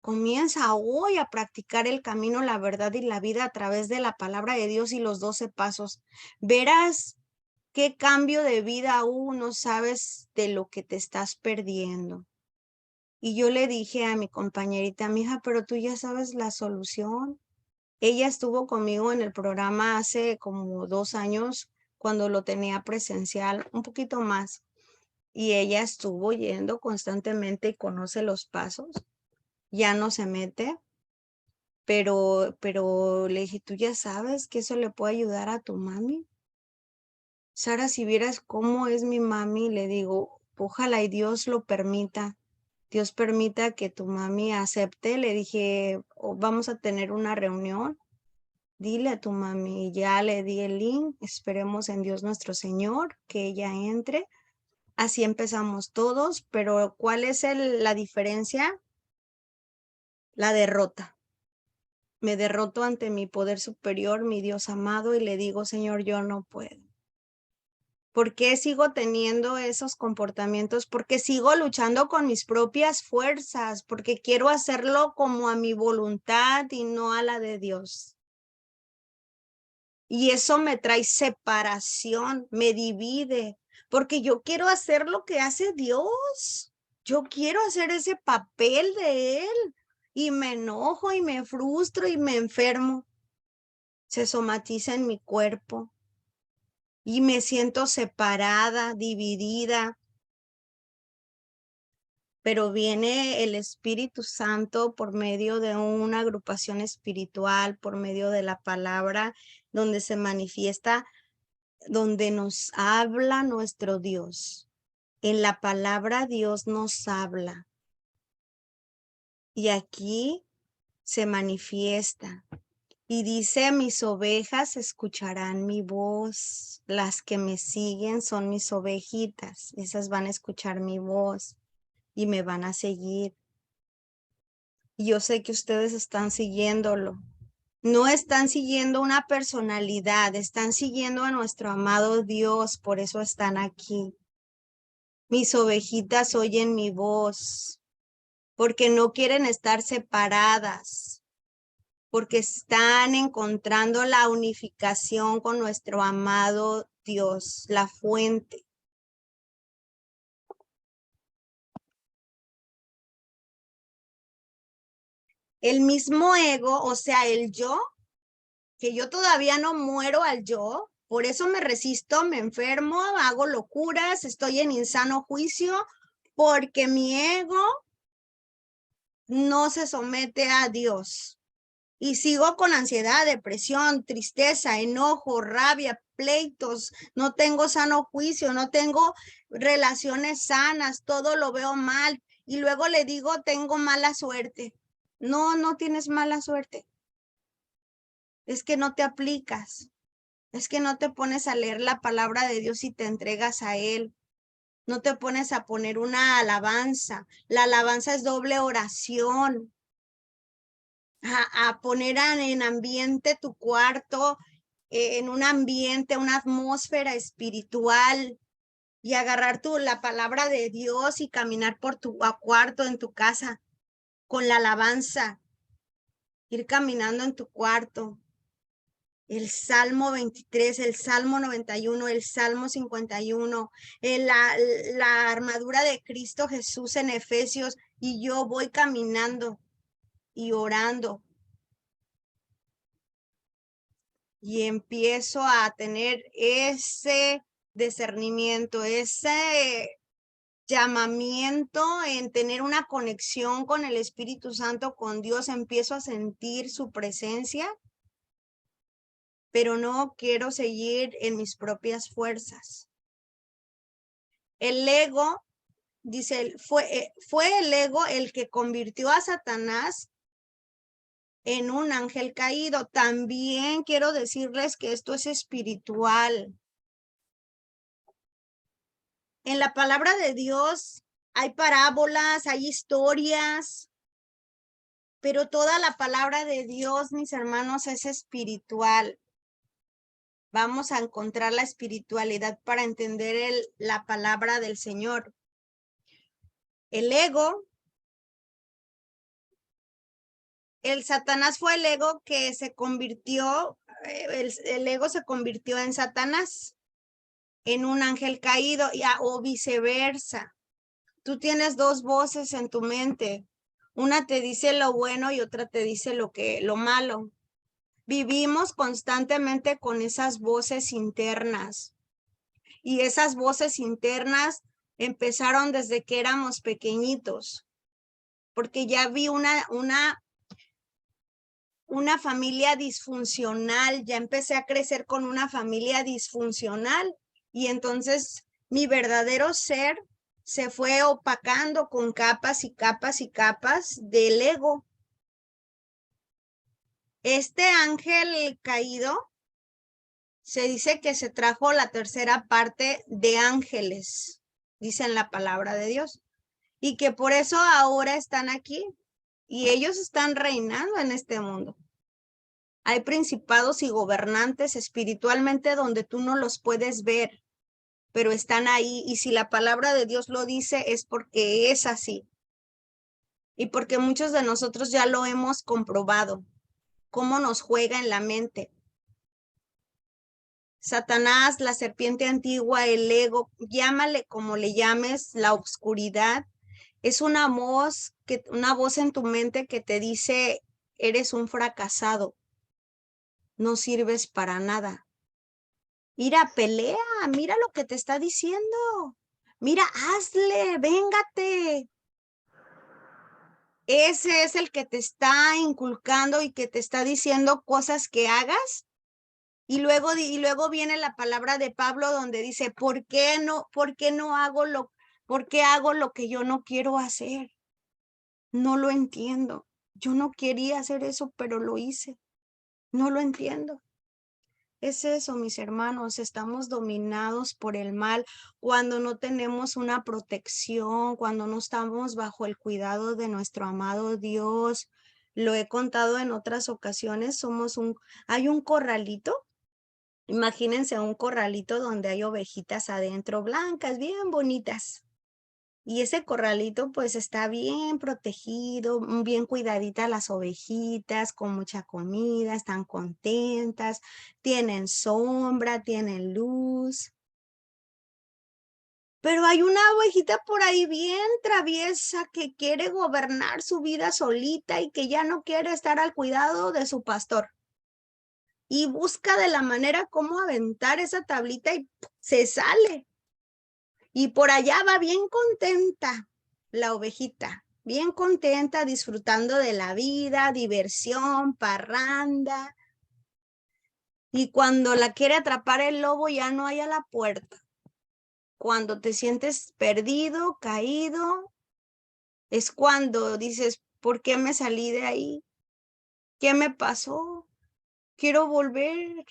B: hoy a practicar el camino, la verdad y la vida a través de la palabra de Dios y los 12 pasos. Verás qué cambio de vida aún no sabes de lo que te estás perdiendo. Y yo le dije a mi compañerita, mija, pero tú ya sabes la solución. Ella estuvo conmigo en el programa hace como 2 años cuando lo tenía presencial, un poquito más. Y ella estuvo yendo constantemente y conoce los pasos. Ya no se mete, pero le dije, tú ya sabes que eso le puede ayudar a tu mami. Sara, si vieras cómo es mi mami, le digo, ojalá y Dios lo permita. Dios permita que tu mami acepte. Le dije, vamos a tener una reunión. Dile a tu mami, ya le di el link. Esperemos en Dios nuestro Señor que ella entre. Así empezamos todos, pero ¿cuál es la diferencia? La derrota. Me derroto ante mi poder superior, mi Dios amado, y le digo, Señor, yo no puedo. ¿Por qué sigo teniendo esos comportamientos? Porque sigo luchando con mis propias fuerzas, porque quiero hacerlo como a mi voluntad y no a la de Dios. Y eso me trae separación, me divide, porque yo quiero hacer lo que hace Dios. Yo quiero hacer ese papel de él y me enojo y me frustro y me enfermo. Se somatiza en mi cuerpo y me siento separada, dividida. Pero viene el Espíritu Santo por medio de una agrupación espiritual, por medio de la palabra, donde se manifiesta, donde nos habla nuestro Dios. En la palabra Dios nos habla. Y aquí se manifiesta. Y dice, mis ovejas escucharán mi voz. Las que me siguen son mis ovejitas. Esas van a escuchar mi voz y me van a seguir. Y yo sé que ustedes están siguiéndolo. No están siguiendo una personalidad, están siguiendo a nuestro amado Dios, por eso están aquí. Mis ovejitas oyen mi voz, porque no quieren estar separadas, porque están encontrando la unificación con nuestro amado Dios, la fuente. El mismo ego, o sea, el yo, que yo todavía no muero al yo, por eso me resisto, me enfermo, hago locuras, estoy en insano juicio, porque mi ego no se somete a Dios. Y sigo con ansiedad, depresión, tristeza, enojo, rabia, pleitos, no tengo sano juicio, no tengo relaciones sanas, todo lo veo mal. Y luego le digo, tengo mala suerte. No, no tienes mala suerte. Es que no te aplicas. Es que no te pones a leer la palabra de Dios y te entregas a Él. No te pones a poner una alabanza. La alabanza es doble oración. A poner en ambiente tu cuarto, en un ambiente, una atmósfera espiritual y agarrar la palabra de Dios y caminar por tu cuarto en tu casa con la alabanza. Ir caminando en tu cuarto. El Salmo 23, el Salmo 91, el Salmo 51, la armadura de Cristo Jesús en Efesios, y yo voy caminando y orando. Y empiezo a tener ese discernimiento, ese llamamiento en tener una conexión con el Espíritu Santo, con Dios. Empiezo a sentir su presencia, pero no quiero seguir en mis propias fuerzas. El ego, dice, fue el ego el que convirtió a Satanás en un ángel caído. También quiero decirles que esto es espiritual. En la palabra de Dios hay parábolas, hay historias, pero toda la palabra de Dios, mis hermanos, es espiritual. Vamos a encontrar la espiritualidad para entender la palabra del Señor. El ego, el Satanás fue el ego que se convirtió, el ego se convirtió en Satanás, en un ángel caído, o viceversa. Tú tienes dos voces en tu mente. Una te dice lo bueno y otra te dice lo malo. Vivimos constantemente con esas voces internas. Y esas voces internas empezaron desde que éramos pequeñitos. Porque ya vi una familia disfuncional. Ya empecé a crecer con una familia disfuncional. Y entonces mi verdadero ser se fue opacando con capas y capas y capas del ego. Este ángel caído se dice que se trajo la tercera parte de ángeles, dice en la palabra de Dios, y que por eso ahora están aquí y ellos están reinando en este mundo. Hay principados y gobernantes espiritualmente donde tú no los puedes ver, pero están ahí, y si la palabra de Dios lo dice es porque es así. Y porque muchos de nosotros ya lo hemos comprobado, cómo nos juega en la mente. Satanás, la serpiente antigua, el ego, llámale como le llames, la oscuridad, Es una voz en tu mente que te dice, eres un fracasado, no sirves para nada. Mira, pelea, mira lo que te está diciendo. Mira, hazle, véngate. Ese es el que te está inculcando y que te está diciendo cosas que hagas. Y luego viene la palabra de Pablo donde dice, ¿por qué hago lo que yo no quiero hacer? No lo entiendo. Yo no quería hacer eso, pero lo hice. No lo entiendo. Es eso, mis hermanos, estamos dominados por el mal cuando no tenemos una protección, cuando no estamos bajo el cuidado de nuestro amado Dios. Lo he contado en otras ocasiones, hay un corralito. Imagínense un corralito donde hay ovejitas adentro, blancas, bien bonitas. Y ese corralito pues está bien protegido, bien cuidadita las ovejitas, con mucha comida, están contentas, tienen sombra, tienen luz. Pero hay una ovejita por ahí bien traviesa que quiere gobernar su vida solita y que ya no quiere estar al cuidado de su pastor. Y busca de la manera cómo aventar esa tablita y se sale. Y por allá va bien contenta la ovejita, bien contenta, disfrutando de la vida, diversión, parranda. Y cuando la quiere atrapar el lobo ya no hay a la puerta. Cuando te sientes perdido, caído, es cuando dices, ¿por qué me salí de ahí? ¿Qué me pasó? Quiero volver.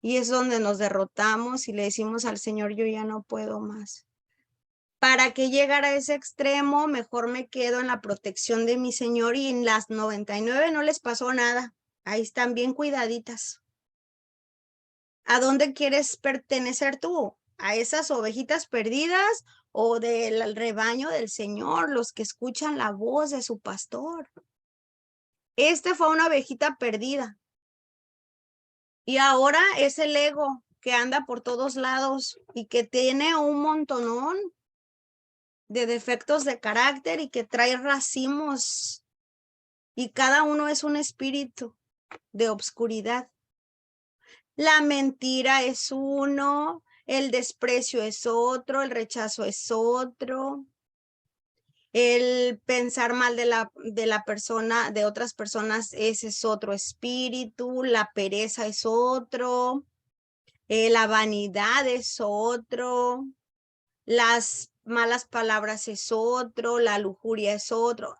B: Y es donde nos derrotamos y le decimos al Señor, yo ya no puedo más. ¿Para qué llegar a ese extremo? Mejor me quedo en la protección de mi Señor y en las 99 no les pasó nada. Ahí están bien cuidaditas. ¿A dónde quieres pertenecer tú? ¿A esas ovejitas perdidas o del rebaño del Señor, los que escuchan la voz de su pastor? Este fue una ovejita perdida. Y ahora es el ego que anda por todos lados y que tiene un montonón de defectos de carácter y que trae racimos. Y cada uno es un espíritu de obscuridad. La mentira es uno, el desprecio es otro, el rechazo es otro, el pensar mal de la persona, de otras personas, ese es otro espíritu, la pereza es otro, la vanidad es otro, las malas palabras es otro, la lujuria es otro.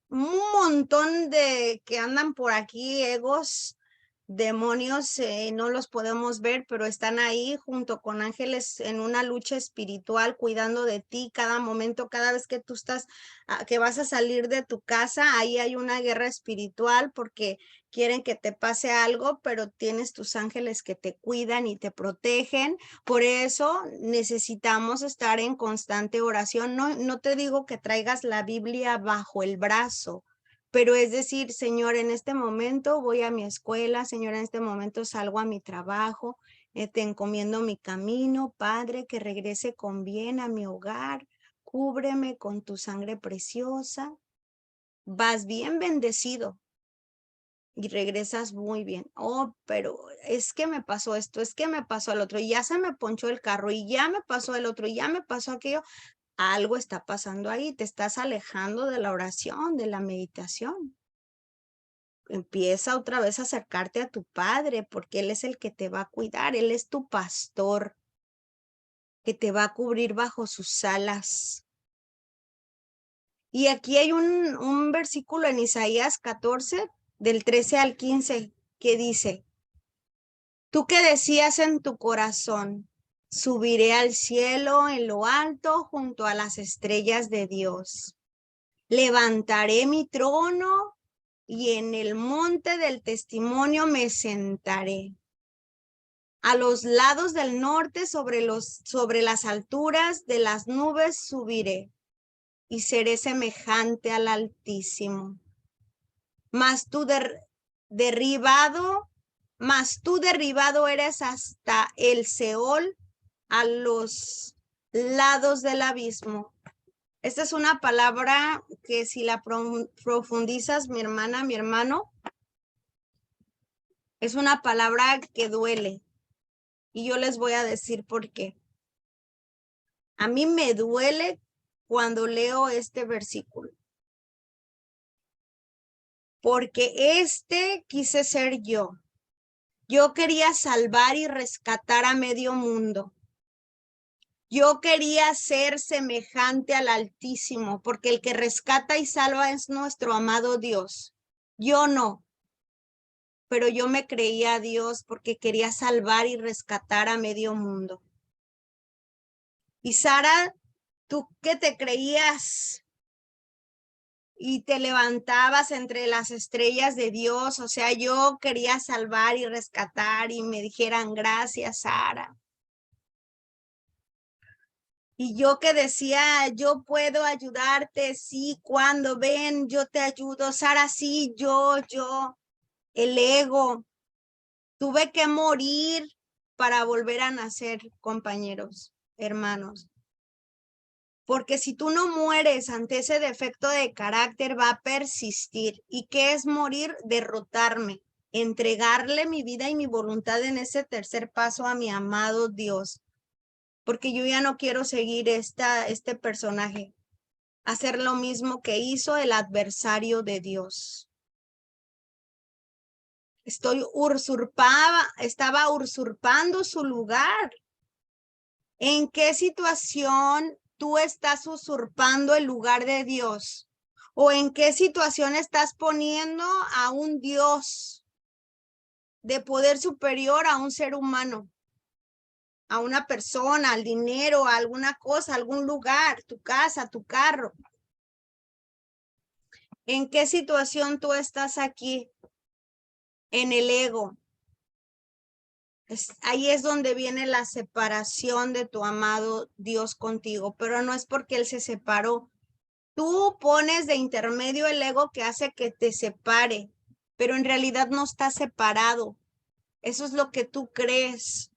B: Un montón de que andan por aquí, egos, demonios, no los podemos ver, pero están ahí junto con ángeles en una lucha espiritual, cuidando de ti cada momento, cada vez que tú estás, que vas a salir de tu casa, ahí hay una guerra espiritual porque quieren que te pase algo, pero tienes tus ángeles que te cuidan y te protegen. Por eso necesitamos estar en constante oración. No te digo que traigas la Biblia bajo el brazo, pero es decir, Señor, en este momento voy a mi escuela, Señor, en este momento salgo a mi trabajo, te encomiendo mi camino, Padre, que regrese con bien a mi hogar, cúbreme con tu sangre preciosa, vas bien bendecido y regresas muy bien. Oh, pero es que me pasó esto, es que me pasó el otro, y ya se me ponchó el carro, y ya me pasó el otro, y ya me pasó aquello. Algo está pasando ahí, te estás alejando de la oración, de la meditación. Empieza otra vez a acercarte a tu Padre, porque Él es el que te va a cuidar, Él es tu pastor, que te va a cubrir bajo sus alas. Y aquí hay un versículo en Isaías 14, del 13 al 15, que dice, tú que decías en tu corazón, subiré al cielo en lo alto junto a las estrellas de Dios. Levantaré mi trono y en el monte del testimonio me sentaré. A los lados del norte, sobre las alturas de las nubes subiré y seré semejante al Altísimo. Mas tú derribado eres hasta el Seol, a los lados del abismo. Esta es una palabra que si la profundizas, mi hermana, mi hermano, es una palabra que duele. Y yo les voy a decir por qué. A mí me duele cuando leo este versículo. Porque quise ser yo. Yo quería salvar y rescatar a medio mundo. Yo quería ser semejante al Altísimo, porque el que rescata y salva es nuestro amado Dios. Yo no, pero yo me creía a Dios porque quería salvar y rescatar a medio mundo. Y Sara, ¿tú qué te creías? Y te levantabas entre las estrellas de Dios. O sea, yo quería salvar y rescatar y me dijeran gracias, Sara. Y yo que decía, yo puedo ayudarte, sí, cuando ven, yo te ayudo. Sara, sí, yo, el ego. Tuve que morir para volver a nacer, compañeros, hermanos. Porque si tú no mueres ante ese defecto de carácter, va a persistir. ¿Y qué es morir? Derrotarme, entregarle mi vida y mi voluntad en ese tercer paso a mi amado Dios. Porque yo ya no quiero seguir este personaje, hacer lo mismo que hizo el adversario de Dios. Estaba usurpando su lugar. ¿En qué situación tú estás usurpando el lugar de Dios? ¿O en qué situación estás poniendo a un Dios de poder superior a un ser humano? A una persona, al dinero, a alguna cosa, a algún lugar, tu casa, tu carro. ¿En qué situación tú estás aquí? En el ego. Ahí es donde viene la separación de tu amado Dios contigo, pero no es porque Él se separó. Tú pones de intermedio el ego que hace que te separe, pero en realidad no está separado. Eso es lo que tú crees,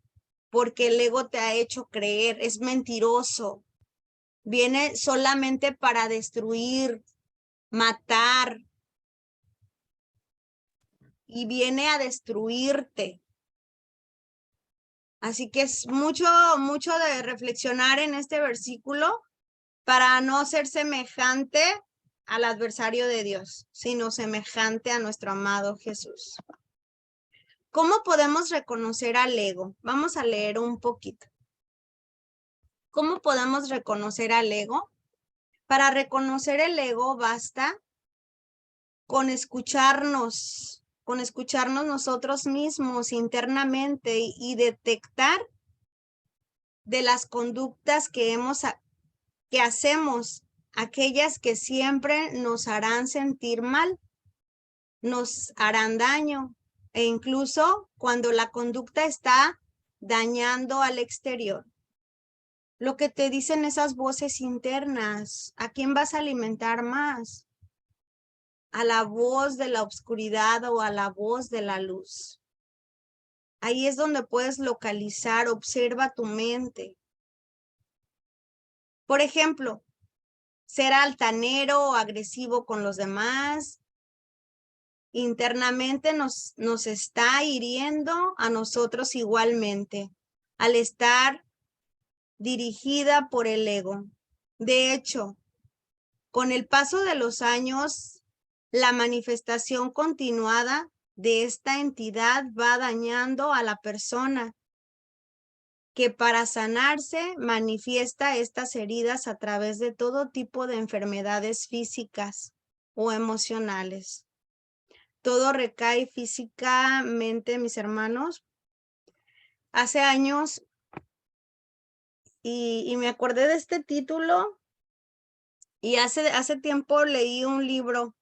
B: porque el ego te ha hecho creer, es mentiroso. Viene solamente para destruir, matar, y viene a destruirte. Así que es mucho de reflexionar en este versículo para no ser semejante al adversario de Dios, sino semejante a nuestro amado Jesús. ¿Cómo podemos reconocer al ego? Vamos a leer un poquito. ¿Cómo podemos reconocer al ego? Para reconocer el ego basta con escucharnos nosotros mismos internamente y detectar de las conductas que hacemos, aquellas que siempre nos harán sentir mal, nos harán daño, e incluso cuando la conducta está dañando al exterior. Lo que te dicen esas voces internas, ¿a quién vas a alimentar más? ¿A la voz de la oscuridad o a la voz de la luz? Ahí es donde puedes localizar, observa tu mente. Por ejemplo, ser altanero o agresivo con los demás, internamente nos está hiriendo a nosotros igualmente, al estar dirigida por el ego. De hecho, con el paso de los años, la manifestación continuada de esta entidad va dañando a la persona, que para sanarse manifiesta estas heridas a través de todo tipo de enfermedades físicas o emocionales. Todo recae físicamente, mis hermanos. Hace años, y me acordé de este título, y hace tiempo leí un libro,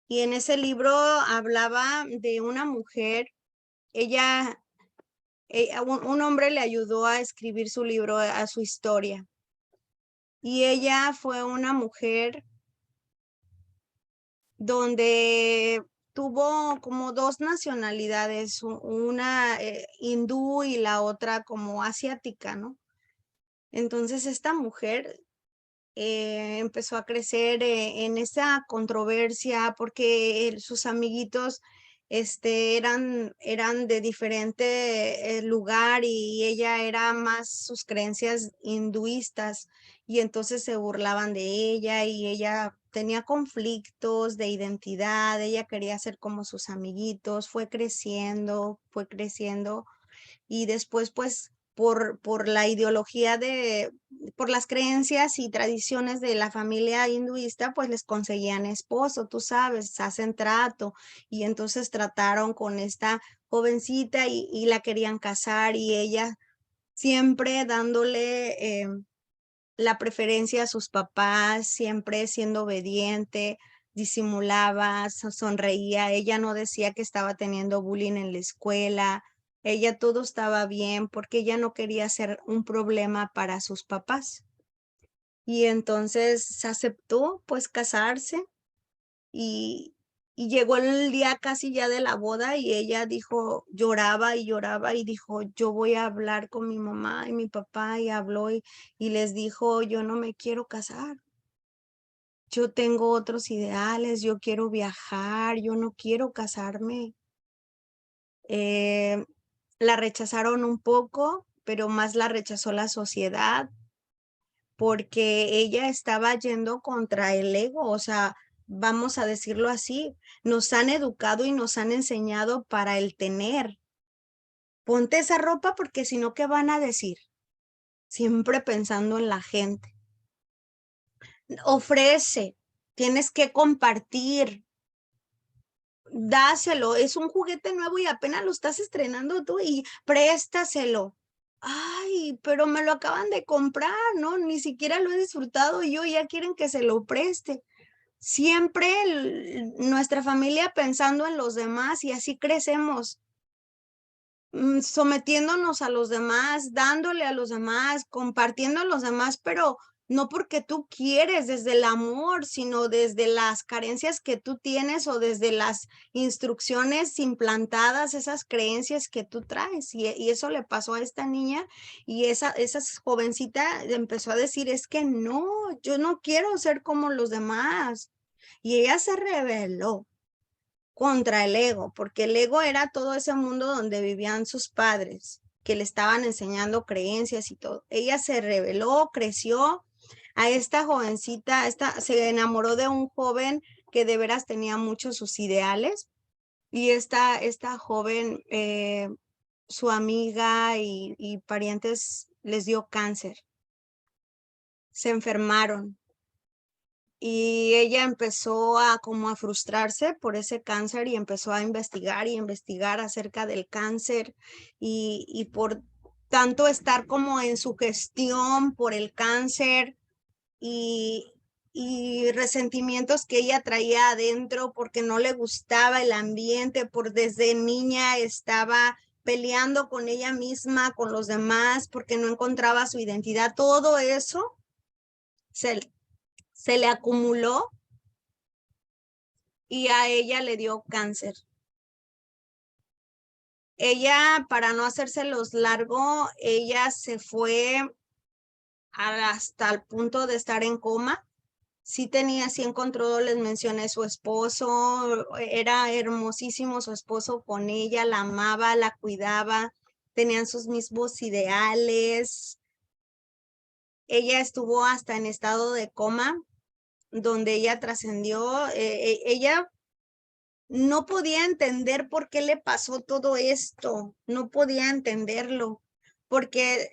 B: y en ese libro hablaba de una mujer. Un hombre le ayudó a escribir su libro, a su historia. Y ella fue una mujer donde tuvo como dos nacionalidades, una hindú y la otra como asiática, ¿no? Entonces esta mujer empezó a crecer en esa controversia porque sus amiguitos eran de diferente lugar y ella era más sus creencias hinduistas y entonces se burlaban de ella y ella tenía conflictos de identidad, ella quería ser como sus amiguitos, fue creciendo y después pues por la ideología por las creencias y tradiciones de la familia hinduista, pues les conseguían esposo, tú sabes, hacen trato y entonces trataron con esta jovencita y la querían casar y ella siempre dándole la preferencia a sus papás, siempre siendo obediente, disimulaba, sonreía, ella no decía que estaba teniendo bullying en la escuela, ella todo estaba bien porque ella no quería ser un problema para sus papás. Y entonces aceptó pues casarse y llegó el día casi ya de la boda y ella dijo, lloraba y dijo, yo voy a hablar con mi mamá y mi papá y habló y les dijo, yo no me quiero casar. Yo tengo otros ideales, yo quiero viajar, yo no quiero casarme. La rechazaron un poco, pero más la rechazó la sociedad porque ella estaba yendo contra el ego, o sea, vamos a decirlo así, nos han educado y nos han enseñado para el tener. Ponte esa ropa porque si no, ¿qué van a decir? Siempre pensando en la gente. Ofrece, tienes que compartir, dáselo, es un juguete nuevo y apenas lo estás estrenando tú y préstaselo. Ay, pero me lo acaban de comprar, ¿no? Ni siquiera lo he disfrutado y yo ya quieren que se lo preste. Siempre nuestra familia pensando en los demás y así crecemos, sometiéndonos a los demás, dándole a los demás, compartiendo a los demás, pero no porque tú quieres desde el amor, sino desde las carencias que tú tienes o desde las instrucciones implantadas, esas creencias que tú traes. Y eso le pasó a esta niña y esa jovencita empezó a decir, es que no, yo no quiero ser como los demás. Y ella se rebeló contra el ego, porque el ego era todo ese mundo donde vivían sus padres, que le estaban enseñando creencias y todo. Ella se rebeló, creció. A esta jovencita, se enamoró de un joven que de veras tenía muchos sus ideales y esta joven, su amiga y parientes les dio cáncer. Se enfermaron. Y ella empezó como a frustrarse por ese cáncer y empezó a investigar y investigar acerca del cáncer y por tanto estar como en su gestión por el cáncer y resentimientos que ella traía adentro porque no le gustaba el ambiente, por desde niña estaba peleando con ella misma, con los demás, porque no encontraba su identidad. Todo eso se le acumuló y a ella le dio cáncer. Ella, para no hacérselos largo, ella se fue hasta el punto de estar en coma. Sí encontró, les mencioné, su esposo, era hermosísimo su esposo con ella, la amaba, la cuidaba, tenían sus mismos ideales. Ella estuvo hasta en estado de coma, donde ella trascendió. Ella no podía entender por qué le pasó todo esto, no podía entenderlo, porque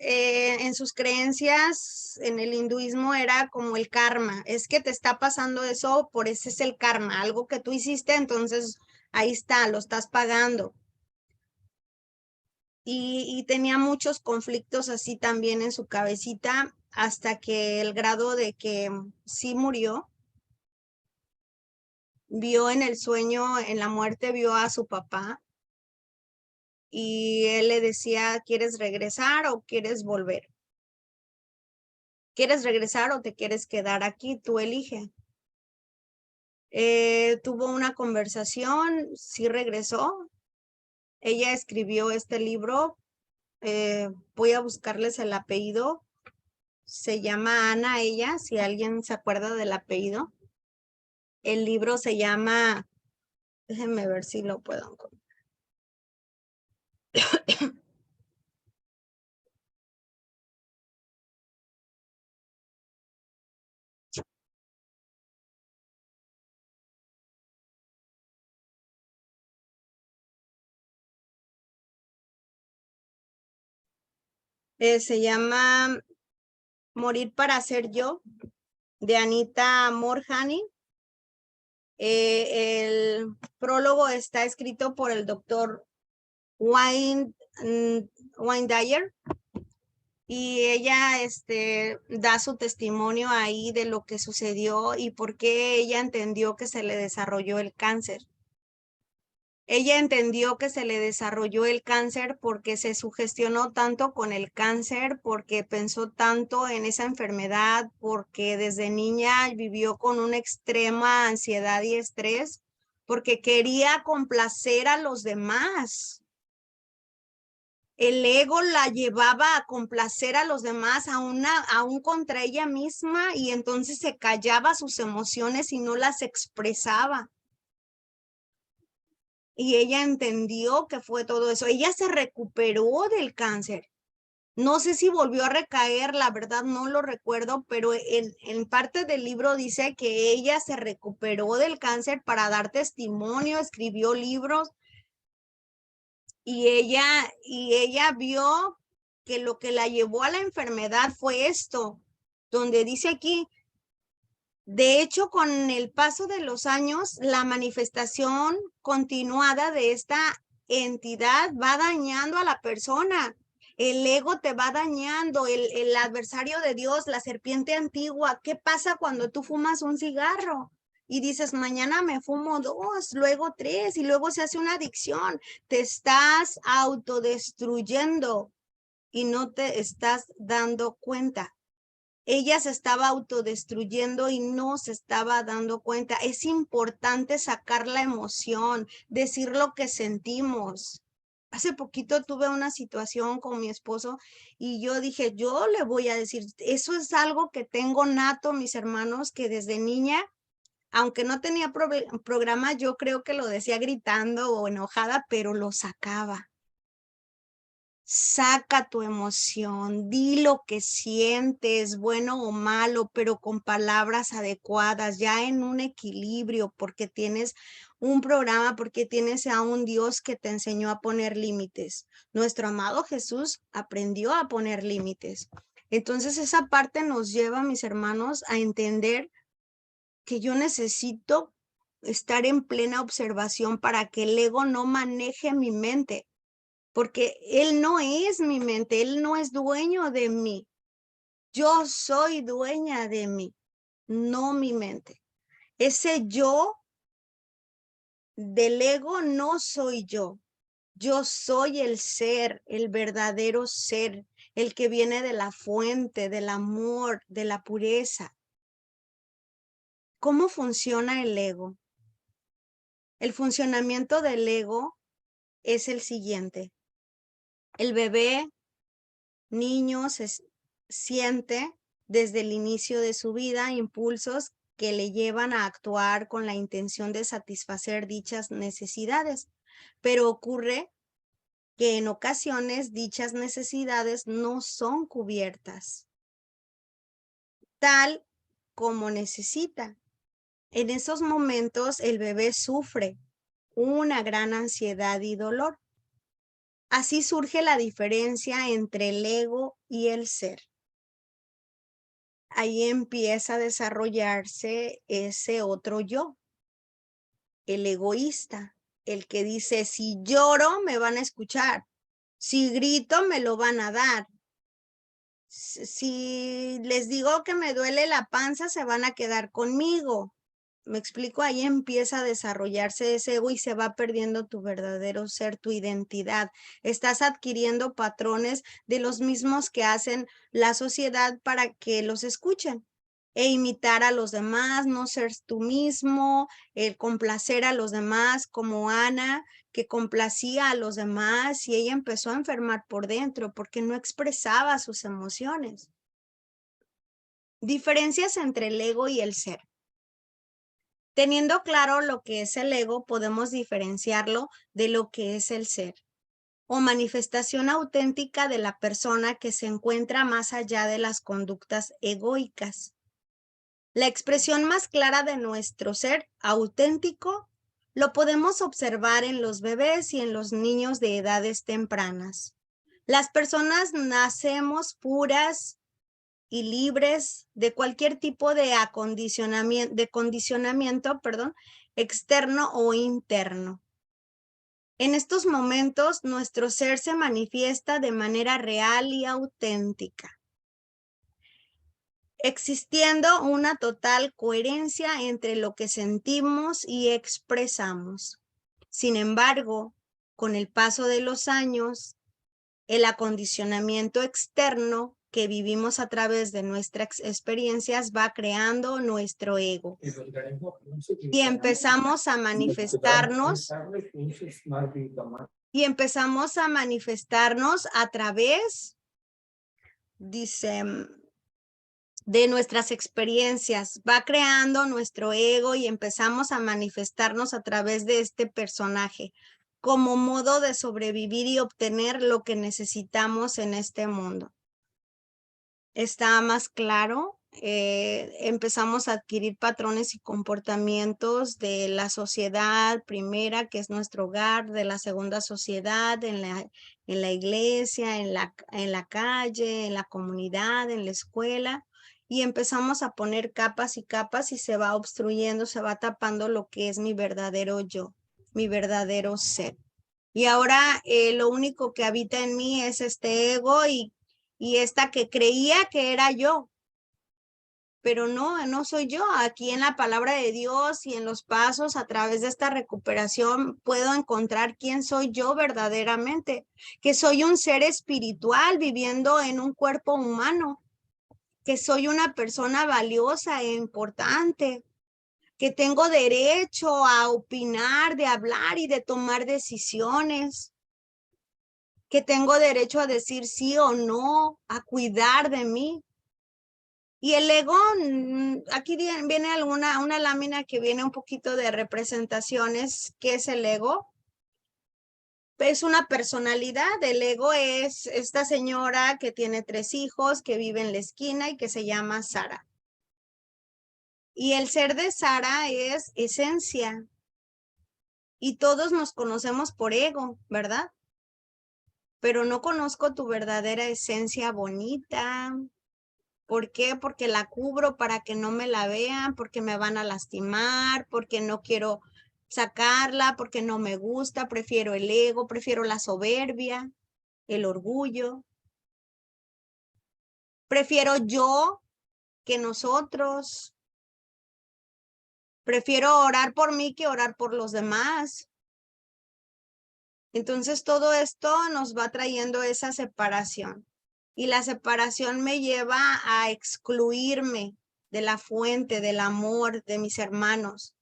B: en sus creencias, en el hinduismo era como el karma, es que te está pasando eso, por eso es el karma, algo que tú hiciste, entonces ahí está, lo estás pagando. Y tenía muchos conflictos así también en su cabecita, hasta que el grado de que sí murió. Vio en el sueño, en la muerte, vio a su papá y él le decía, ¿quieres regresar o quieres volver? ¿Quieres regresar o te quieres quedar aquí? Tú elige. Tuvo una conversación, sí regresó. Ella escribió este libro, voy a buscarles el apellido, Se llama Ana ella, si alguien se acuerda del apellido. El libro se llama, déjenme ver si lo puedo encontrar. Se llama Morir para ser yo, de Anita Morjani. El prólogo está escrito por el doctor Wayne Dyer, y ella da su testimonio ahí de lo que sucedió y por qué ella entendió que se le desarrolló el cáncer. Ella entendió que se le desarrolló el cáncer porque se sugestionó tanto con el cáncer, porque pensó tanto en esa enfermedad, porque desde niña vivió con una extrema ansiedad y estrés, porque quería complacer a los demás. El ego la llevaba a complacer a los demás, aún contra ella misma, y entonces se callaba sus emociones y no las expresaba. Y ella entendió que fue todo eso. Ella se recuperó del cáncer. No sé si volvió a recaer, la verdad no lo recuerdo, pero en parte del libro dice que ella se recuperó del cáncer para dar testimonio, escribió libros. Y ella vio que lo que la llevó a la enfermedad fue esto, donde dice aquí, de hecho, con el paso de los años, la manifestación continuada de esta entidad va dañando a la persona. El ego te va dañando, el adversario de Dios, la serpiente antigua. ¿Qué pasa cuando tú fumas un cigarro? Y dices, mañana me fumo 2, luego 3, y luego se hace una adicción. Te estás autodestruyendo y no te estás dando cuenta. Ella se estaba autodestruyendo y no se estaba dando cuenta. Es importante sacar la emoción, decir lo que sentimos. Hace poquito tuve una situación con mi esposo y yo dije, yo le voy a decir, eso es algo que tengo nato, mis hermanos, que desde niña, aunque no tenía programa, yo creo que lo decía gritando o enojada, pero lo sacaba. Saca tu emoción, di lo que sientes, bueno o malo, pero con palabras adecuadas, ya en un equilibrio, porque tienes un programa, porque tienes a un Dios que te enseñó a poner límites. Nuestro amado Jesús aprendió a poner límites. Entonces esa parte nos lleva, mis hermanos, a entender que yo necesito estar en plena observación para que el ego no maneje mi mente. Porque él no es mi mente, él no es dueño de mí. Yo soy dueña de mí, no mi mente. Ese yo del ego no soy yo. Yo soy el ser, el verdadero ser, el que viene de la fuente, del amor, de la pureza. ¿Cómo funciona el ego? El funcionamiento del ego es el siguiente. El bebé, niño, siente desde el inicio de su vida impulsos que le llevan a actuar con la intención de satisfacer dichas necesidades, pero ocurre que en ocasiones dichas necesidades no son cubiertas tal como necesita. En esos momentos el bebé sufre una gran ansiedad y dolor. Así surge la diferencia entre el ego y el ser. Ahí empieza a desarrollarse ese otro yo, el egoísta, el que dice, si lloro me van a escuchar, si grito me lo van a dar, si les digo que me duele la panza se van a quedar conmigo. Me explico, ahí empieza a desarrollarse ese ego y se va perdiendo tu verdadero ser, tu identidad. Estás adquiriendo patrones de los mismos que hacen la sociedad para que los escuchen. E imitar a los demás, no ser tú mismo, el complacer a los demás, como Ana, que complacía a los demás y ella empezó a enfermar por dentro porque no expresaba sus emociones. Diferencias entre el ego y el ser. Teniendo claro lo que es el ego, podemos diferenciarlo de lo que es el ser, o manifestación auténtica de la persona que se encuentra más allá de las conductas egoicas. La expresión más clara de nuestro ser auténtico lo podemos observar en los bebés y en los niños de edades tempranas. Las personas nacemos puras y libres de cualquier tipo de condicionamiento, externo o interno. En estos momentos, nuestro ser se manifiesta de manera real y auténtica, existiendo una total coherencia entre lo que sentimos y expresamos. Sin embargo, con el paso de los años, el acondicionamiento externo que vivimos a través de nuestras experiencias va creando nuestro ego. Y empezamos a manifestarnos a través, dice, de nuestras experiencias. Va creando nuestro ego y empezamos a manifestarnos a través de este personaje como modo de sobrevivir y obtener lo que necesitamos en este mundo. ¿Está más claro? Empezamos a adquirir patrones y comportamientos de la sociedad primera, que es nuestro hogar, de la segunda sociedad, en la iglesia, en la calle, en la comunidad, en la escuela, y empezamos a poner capas y capas y se va obstruyendo, se va tapando lo que es mi verdadero yo, mi verdadero ser. Y ahora lo único que habita en mí es este ego y esta que creía que era yo. Pero no soy yo. Aquí en la palabra de Dios y en los pasos a través de esta recuperación puedo encontrar quién soy yo verdaderamente, que soy un ser espiritual viviendo en un cuerpo humano, que soy una persona valiosa e importante, que tengo derecho a opinar, de hablar y de tomar decisiones, que tengo derecho a decir sí o no, a cuidar de mí. Y el ego, aquí viene una lámina que viene un poquito de representaciones. ¿Qué es el ego? Es una personalidad. El ego es esta señora que tiene 3 hijos, que vive en la esquina y que se llama Sara. Y el ser de Sara es esencia. Y todos nos conocemos por ego, ¿verdad? Pero no conozco tu verdadera esencia bonita. ¿Por qué? Porque la cubro para que no me la vean, porque me van a lastimar, porque no quiero sacarla, porque no me gusta, prefiero el ego, prefiero la soberbia, el orgullo. Prefiero yo que nosotros. Prefiero orar por mí que orar por los demás. Entonces todo esto nos va trayendo esa separación. Y la separación me lleva a excluirme de la fuente, del amor de mis hermanos.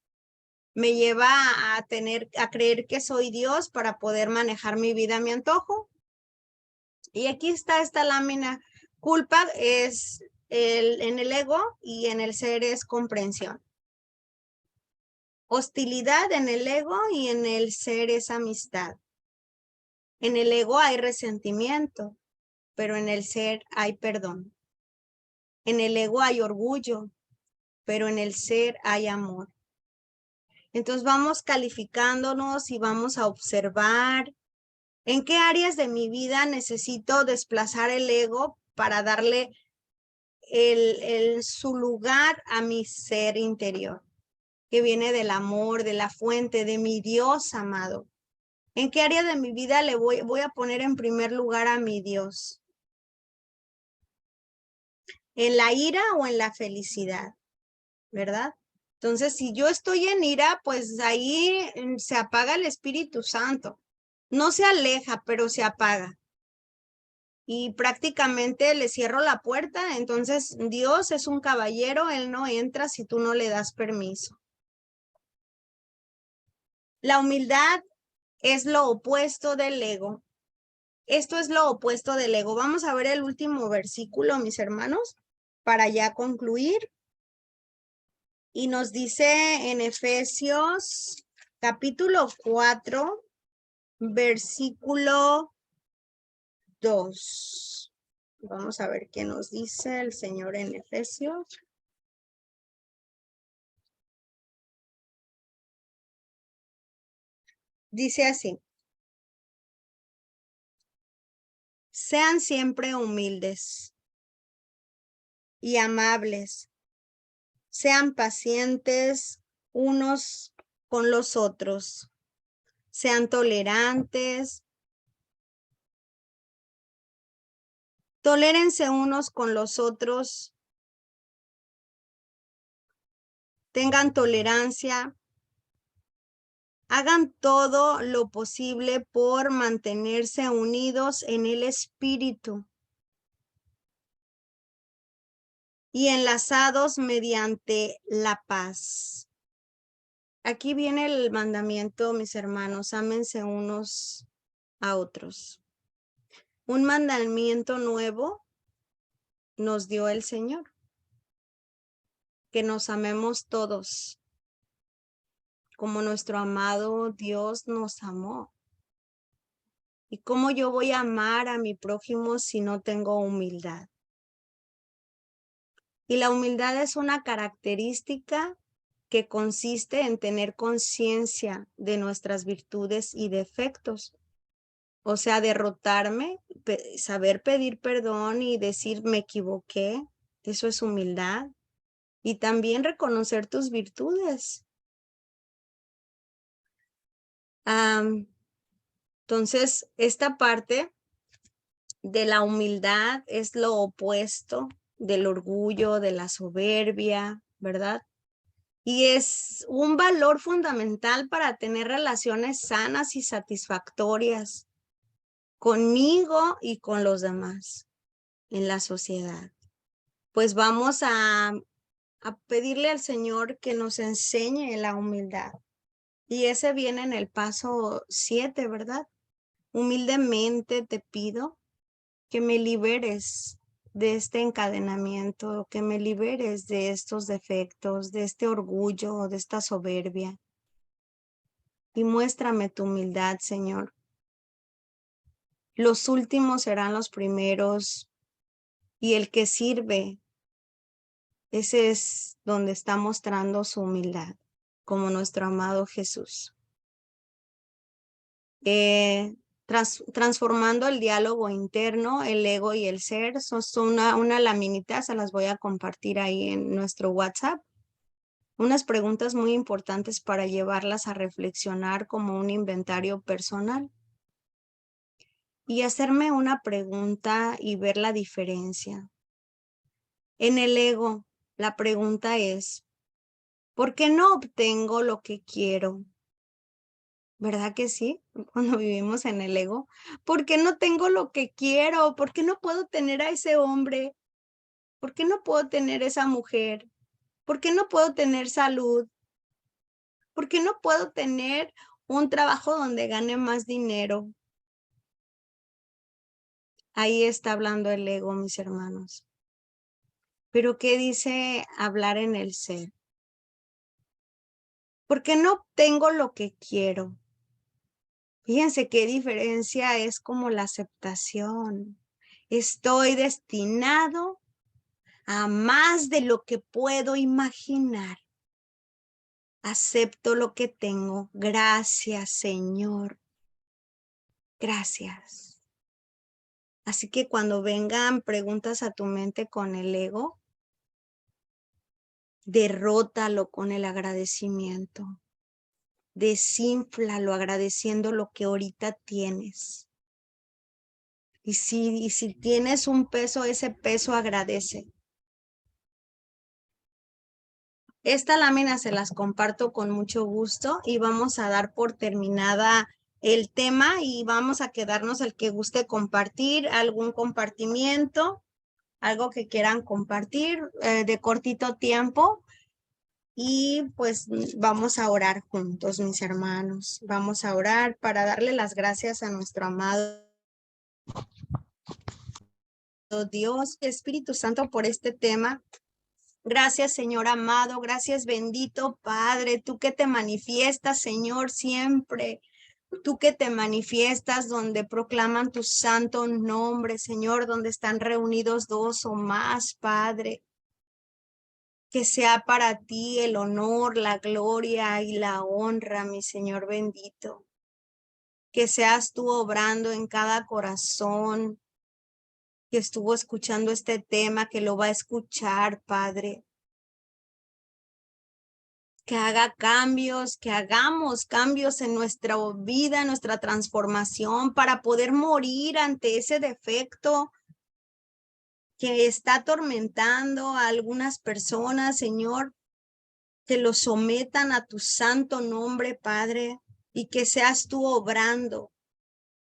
B: Me lleva a creer que soy Dios para poder manejar mi vida a mi antojo. Y aquí está esta lámina. Culpa es en el ego y en el ser es comprensión. Hostilidad en el ego y en el ser es amistad. En el ego hay resentimiento, pero en el ser hay perdón. En el ego hay orgullo, pero en el ser hay amor. Entonces vamos calificándonos y vamos a observar en qué áreas de mi vida necesito desplazar el ego para darle su lugar a mi ser interior, que viene del amor, de la fuente, de mi Dios amado. ¿En qué área de mi vida le voy a poner en primer lugar a mi Dios? ¿En la ira o en la felicidad? ¿Verdad? Entonces, si yo estoy en ira, pues ahí se apaga el Espíritu Santo. No se aleja, pero se apaga. Y prácticamente le cierro la puerta. Entonces, Dios es un caballero, Él no entra si tú no le das permiso. La humildad es lo opuesto del ego. Esto es lo opuesto del ego. Vamos a ver el último versículo, mis hermanos. para ya concluir. Y nos dice en Efesios capítulo 4, versículo 2. Vamos a ver qué nos dice el Señor en Efesios. Dice así: sean siempre humildes y amables, sean pacientes unos con los otros, sean tolerantes, tolérense unos con los otros, tengan tolerancia, hagan todo lo posible por mantenerse unidos en el espíritu y enlazados mediante la paz. Aquí viene el mandamiento, mis hermanos, ámense unos a otros. Un mandamiento nuevo nos dio el Señor, que nos amemos todos, como nuestro amado Dios nos amó. ¿Y cómo yo voy a amar a mi prójimo si no tengo humildad? Y la humildad es una característica que consiste en tener conciencia de nuestras virtudes y defectos. O sea, derrotarme, saber pedir perdón y decir me equivoqué, eso es humildad. Y también reconocer tus virtudes. Entonces, esta parte de la humildad es lo opuesto del orgullo, de la soberbia, ¿verdad? Y es un valor fundamental para tener relaciones sanas y satisfactorias conmigo y con los demás en la sociedad. Pues vamos a pedirle al Señor que nos enseñe la humildad. Y ese viene en el paso 7, ¿verdad? Humildemente te pido que me liberes de este encadenamiento, que me liberes de estos defectos, de este orgullo, de esta soberbia. Y muéstrame tu humildad, Señor. Los últimos serán los primeros, y el que sirve, ese es donde está mostrando su humildad, como nuestro amado Jesús. Transformando el diálogo interno, el ego y el ser. Son una laminita, se las voy a compartir ahí en nuestro WhatsApp. Unas preguntas muy importantes para llevarlas a reflexionar como un inventario personal. Y hacerme una pregunta y ver la diferencia. En el ego, la pregunta es, ¿por qué no obtengo lo que quiero? ¿Verdad que sí? Cuando vivimos en el ego. ¿Por qué no tengo lo que quiero? ¿Por qué no puedo tener a ese hombre? ¿Por qué no puedo tener esa mujer? ¿Por qué no puedo tener salud? ¿Por qué no puedo tener un trabajo donde gane más dinero? Ahí está hablando el ego, mis hermanos. Pero ¿qué dice hablar en el ser? ¿Por qué no obtengo lo que quiero? Fíjense qué diferencia es como la aceptación. Estoy destinado a más de lo que puedo imaginar. Acepto lo que tengo. Gracias, Señor. Gracias. Así que cuando vengan preguntas a tu mente con el ego, derrótalo con el agradecimiento. Desínflalo agradeciendo lo que ahorita tienes. Y si tienes un peso, ese peso agradece. Esta lámina se las comparto con mucho gusto y vamos a dar por terminada el tema y vamos a quedarnos el que guste compartir, algún compartimiento, algo que quieran compartir de cortito tiempo. Y pues vamos a orar juntos, mis hermanos. Vamos a orar para darle las gracias a nuestro amado Dios, Espíritu Santo, por este tema. Gracias, Señor amado, gracias, bendito Padre, tú que te manifiestas, Señor, siempre. Tú que te manifiestas donde proclaman tu santo nombre, Señor, donde están reunidos dos o más, Padre. Que sea para ti el honor, la gloria y la honra, mi Señor bendito. Que seas tú obrando en cada corazón que estuvo escuchando este tema, que lo va a escuchar, Padre. Que haga cambios, que hagamos cambios en nuestra vida, en nuestra transformación, para poder morir ante ese defecto que está atormentando a algunas personas, Señor. Que los sometan a tu santo nombre, Padre, y que seas tú obrando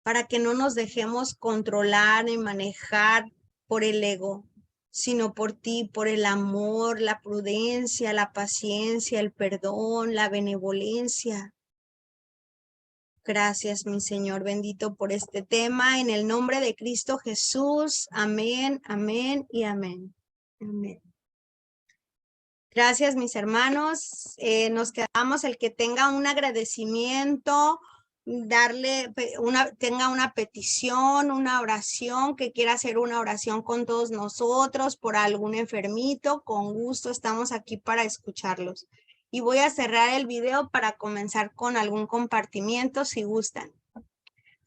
B: para que no nos dejemos controlar y manejar por el ego, sino por ti, por el amor, la prudencia, la paciencia, el perdón, la benevolencia. Gracias, mi Señor bendito, por este tema. En el nombre de Cristo Jesús. Amén, amén y amén. Amén. Gracias, mis hermanos. Nos quedamos el que tenga un agradecimiento, tenga una petición, una oración, que quiera hacer una oración con todos nosotros por algún enfermito. Con gusto estamos aquí para escucharlos. Y voy a cerrar el video para comenzar con algún compartimiento si gustan.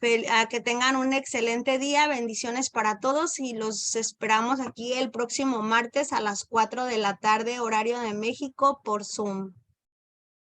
B: Que tengan un excelente día, bendiciones para todos y los esperamos aquí el próximo martes a las 4 de la tarde, horario de México, por Zoom.